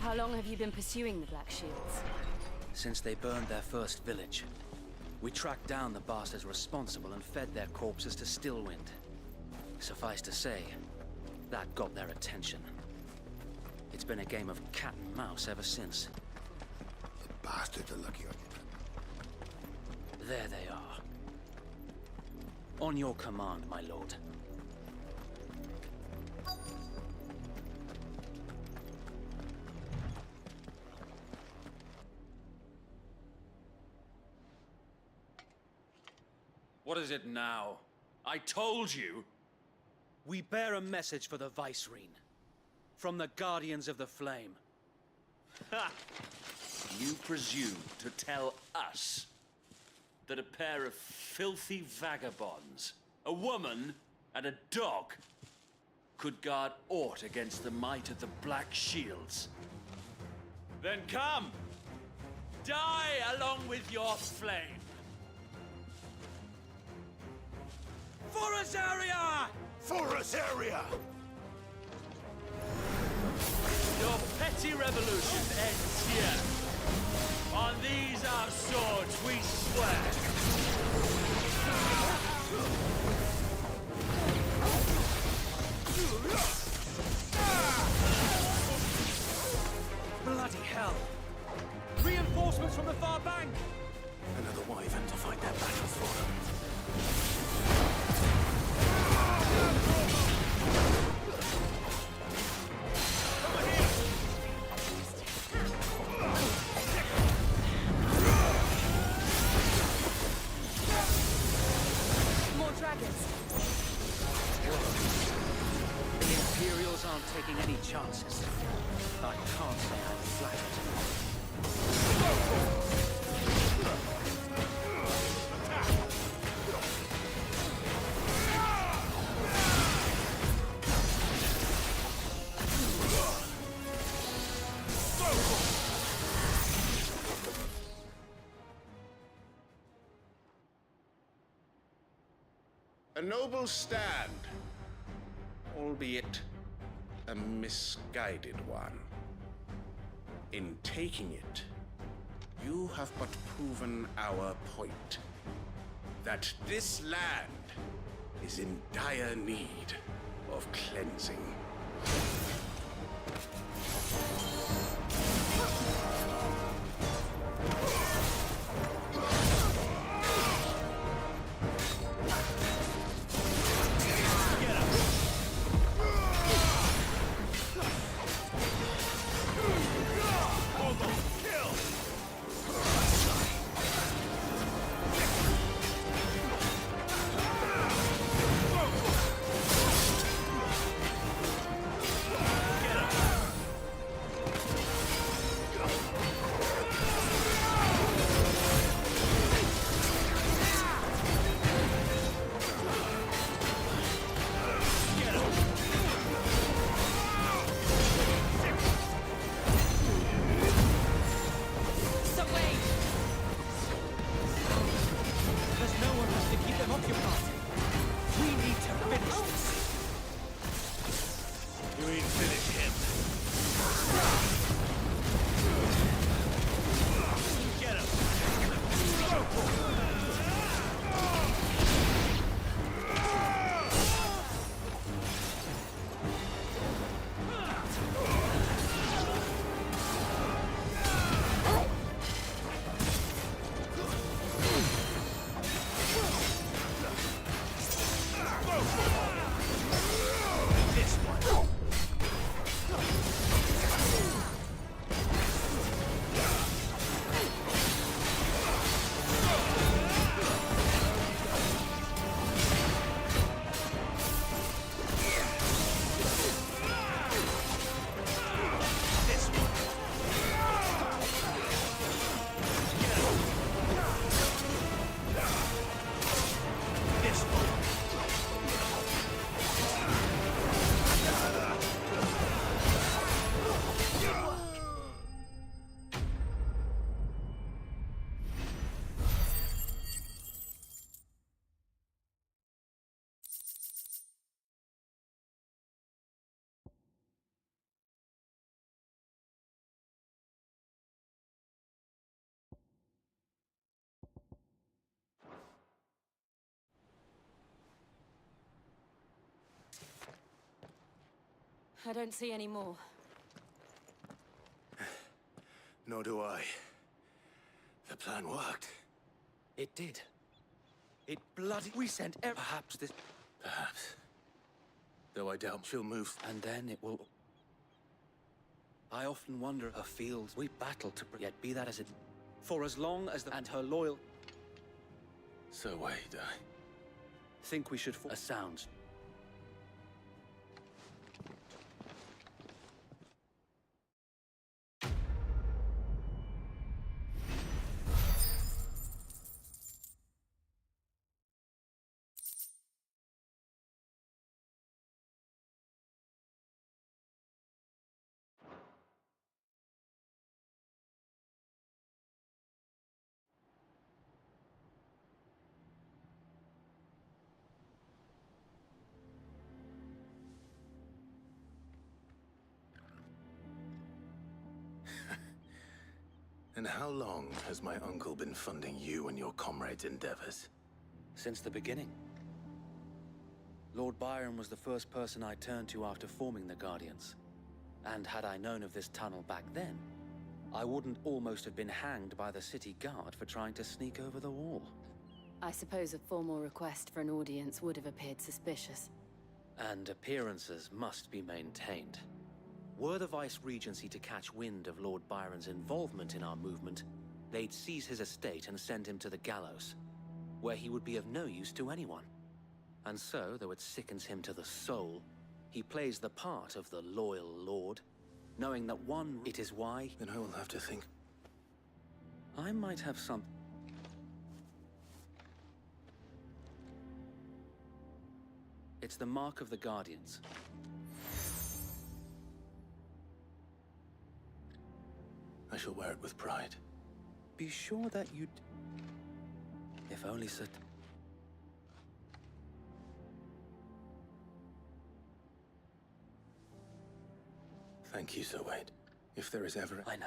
How long have you been pursuing the Black Shields? Since they burned their first village, we tracked down the bastards responsible and fed their corpses to Stillwind. Suffice to say, that got their attention. It's been a game of cat and mouse ever since. The bastards are lucky on you. There they are. On your command, my lord. What is it now? I told you! We bear a message for the Vicereine. From the Guardians of the Flame. Ha! You presume to tell us that a pair of filthy vagabonds, a woman and a dog, could guard aught against the might of the Black Shields? Then come! Die along with your flame! For Azaria! For Azaria! Your petty revolution ends here. On these our swords we swear. Bloody hell! Reinforcements from the far bank! Another wyvern to fight their battles for them. More dragons. The Imperials aren't taking any chances. I can't say I'm flattered. A noble stand, albeit a misguided one. In taking it, you have but proven our point. That this land is in dire need of cleansing. I don't see any more. Nor do I. The plan worked. It did. It bloody... We sent... Perhaps this... Perhaps. Though I doubt she'll move. And then it will... I often wonder a field we battled to... Yet be that as it... For as long as the... And her loyal... So wait, I... Think we should... A sound. And how long has my uncle been funding you and your comrades' endeavors? Since the beginning. Lord Byron was the first person I turned to after forming the Guardians. And had I known of this tunnel back then, I wouldn't almost have been hanged by the city guard for trying to sneak over the wall. I suppose a formal request for an audience would have appeared suspicious. And appearances must be maintained. Were the Vice-Regency to catch wind of Lord Byron's involvement in our movement, they'd seize his estate and send him to the gallows, where he would be of no use to anyone. And so, though it sickens him to the soul, he plays the part of the loyal lord, knowing that it is why... Then I will have to think... I might have some... It's the mark of the Guardians. I shall wear it with pride. Be sure that you'd... If only Thank you, Sir Wade. If there is ever... I know.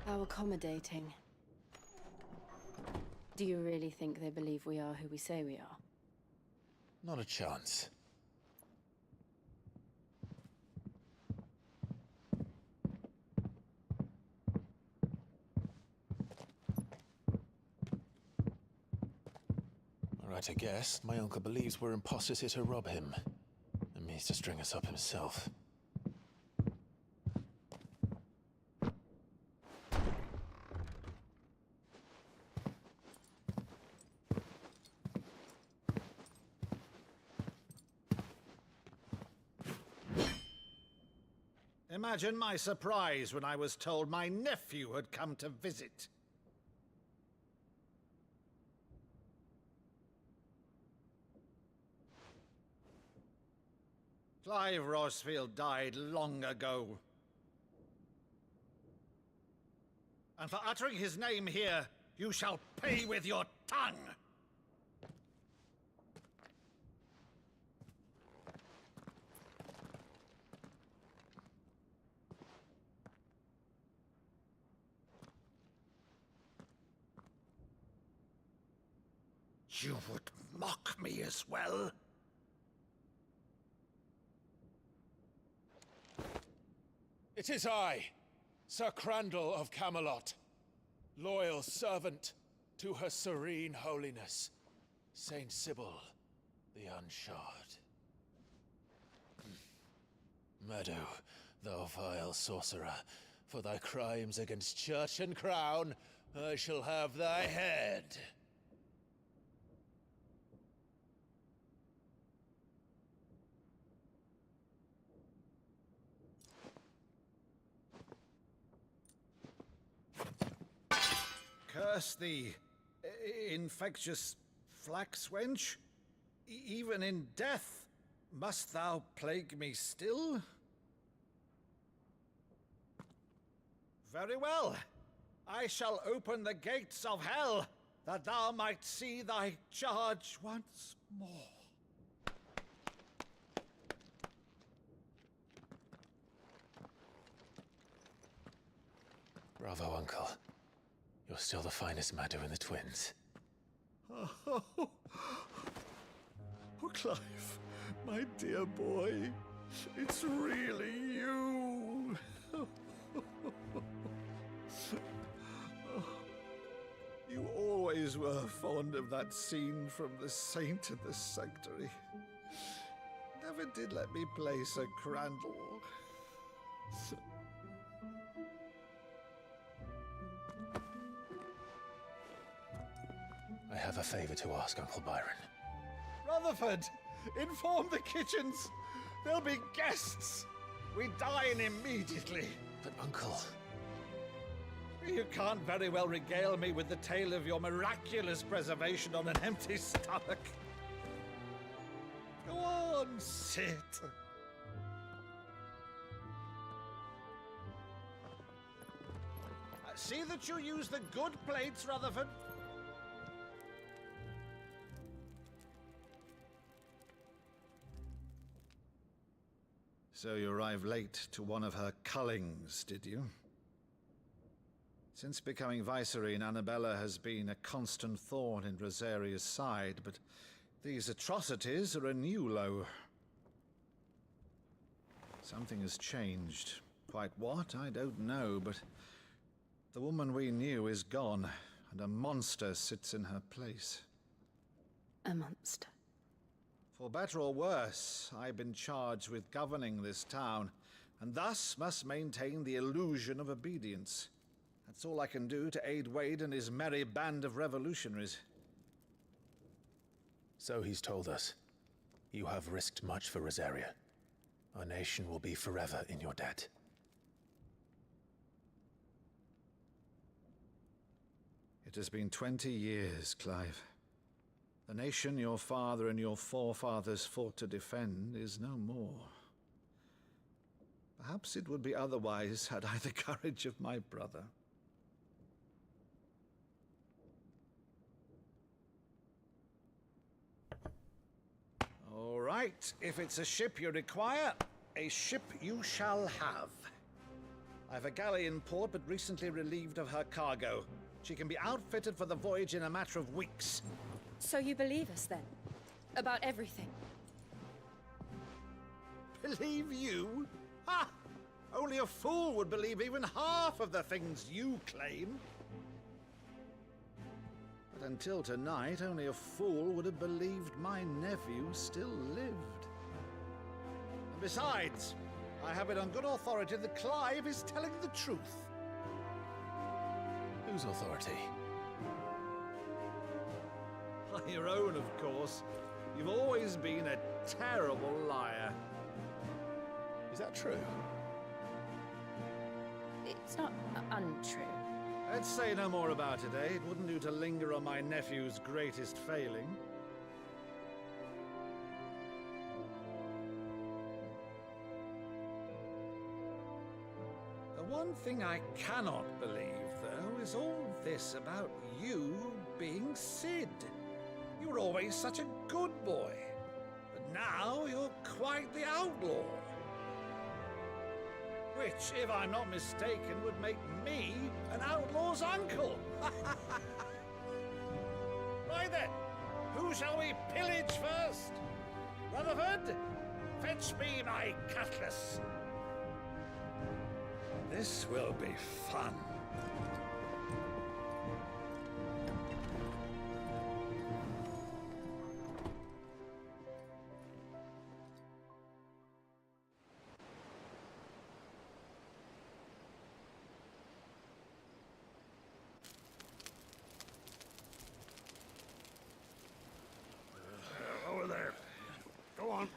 How accommodating. Do you really think they believe we are who we say we are? Not a chance. Right, I guess. My uncle believes we're imposters here to rob him. And means to string us up himself. Imagine my surprise when I was told my nephew had come to visit. Clive Rosfield died long ago. And for uttering his name here, you shall pay with your tongue! You would mock me as well? It is I, Sir Crandall of Camelot, loyal servant to Her Serene Holiness, Saint Sybil the Unshod. Meadow, thou vile sorcerer, for thy crimes against church and crown, I shall have thy head. Curse thee, infectious flax wench. Even in death, must thou plague me still? Very well. I shall open the gates of hell, that thou might see thy charge once more. Bravo, Uncle. You're still the finest Meadow in the twins. Oh, Clive, my dear boy, it's really you. You always were fond of that scene from The Saint in the Sanctuary. Never did let me play Sir Crandall. I have a favor to ask, Uncle Byron. Rutherford, inform the kitchens. There'll be guests. We dine immediately. But, Uncle... You can't very well regale me with the tale of your miraculous preservation on an empty stomach. Go on, sit. See that you use the good plates, Rutherford. So you arrived late to one of her cullings, did you? Since becoming Vicereine, Annabella has been a constant thorn in Rosaria's side, but these atrocities are a new low. Something has changed. Quite what, I don't know, but the woman we knew is gone, and a monster sits in her place. A monster? For better or worse, I've been charged with governing this town, and thus must maintain the illusion of obedience. That's all I can do to aid Wade and his merry band of revolutionaries. So he's told us. You have risked much for Rosaria. Our nation will be forever in your debt. It has been 20 years, Clive. The nation your father and your forefathers fought to defend is no more. Perhaps it would be otherwise had I the courage of my brother. All right, if it's a ship you require, a ship you shall have. I've a galley in port, but recently relieved of her cargo. She can be outfitted for the voyage in a matter of weeks. So you believe us then? About everything? Believe you? Ha! Only a fool would believe even half of the things you claim. But until tonight, only a fool would have believed my nephew still lived. And besides, I have it on good authority that Clive is telling the truth. Whose authority? Your own, of course. You've always been a terrible liar. Is that true? It's not untrue. Let's say no more about it, eh? It wouldn't do to linger on my nephew's greatest failing. The one thing I cannot believe, though, is all this about you being Sid. You were always such a good boy, but now you're quite the outlaw. Which, if I'm not mistaken, would make me an outlaw's uncle. Right then, who shall we pillage first? Rutherford, fetch me my cutlass. This will be fun. Over there. Go on.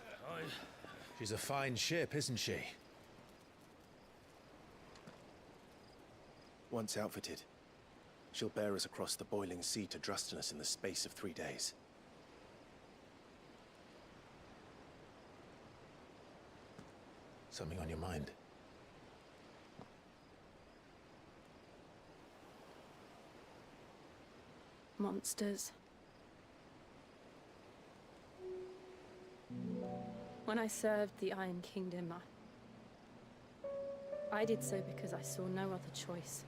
She's a fine ship, isn't she? Once outfitted, she'll bear us across the boiling sea to Drustinus in the space of 3 days. Something on your mind? Monsters. When I served the Iron Kingdom, I did so because I saw no other choice.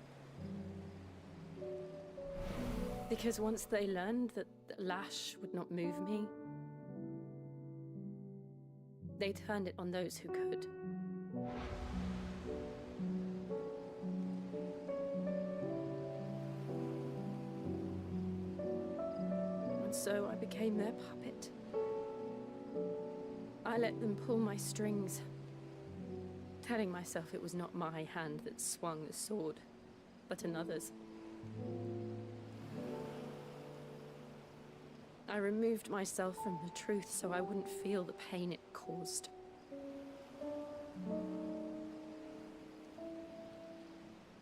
Because once they learned that the lash would not move me, they turned it on those who could. And so I became their puppet. I let them pull my strings, telling myself it was not my hand that swung the sword, but another's. I removed myself from the truth so I wouldn't feel the pain it caused.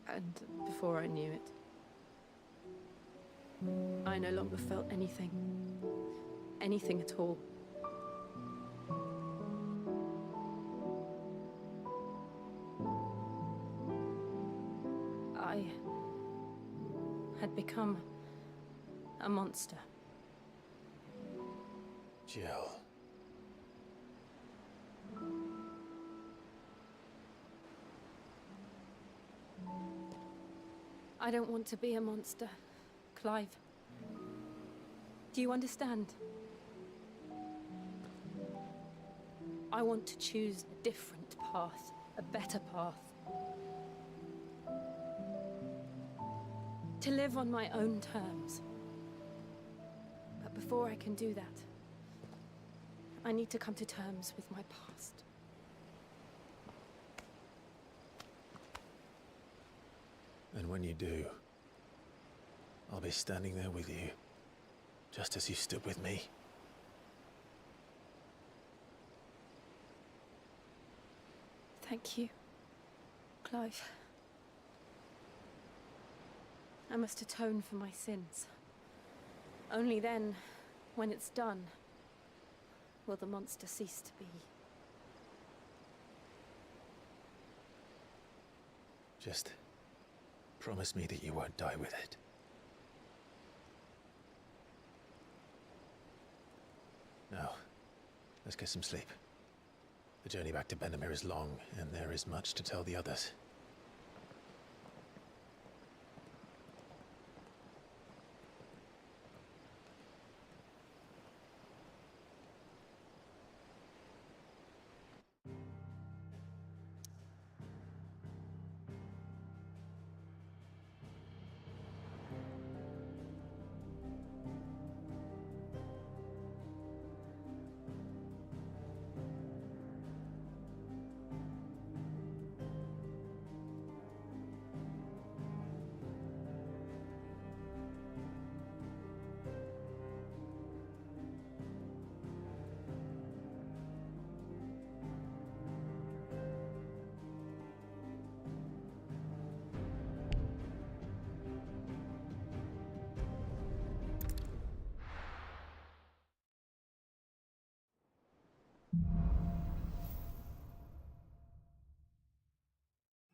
And before I knew it, I no longer felt anything. Anything at all. I had become a monster. Jill. I don't want to be a monster, Clive. Do you understand? I want to choose a different path, a better path. To live on my own terms. But before I can do that, I need to come to terms with my past. And when you do, I'll be standing there with you, just as you stood with me. Thank you, Clive. I must atone for my sins. Only then, when it's done, will the monster cease to be. Just promise me that you won't die with it. Now, let's get some sleep. The journey back to Benamir is long, and there is much to tell the others.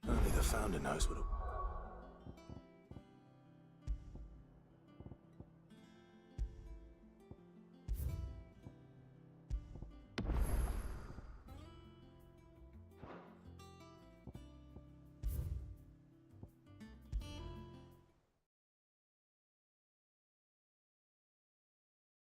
Only the Founder knows what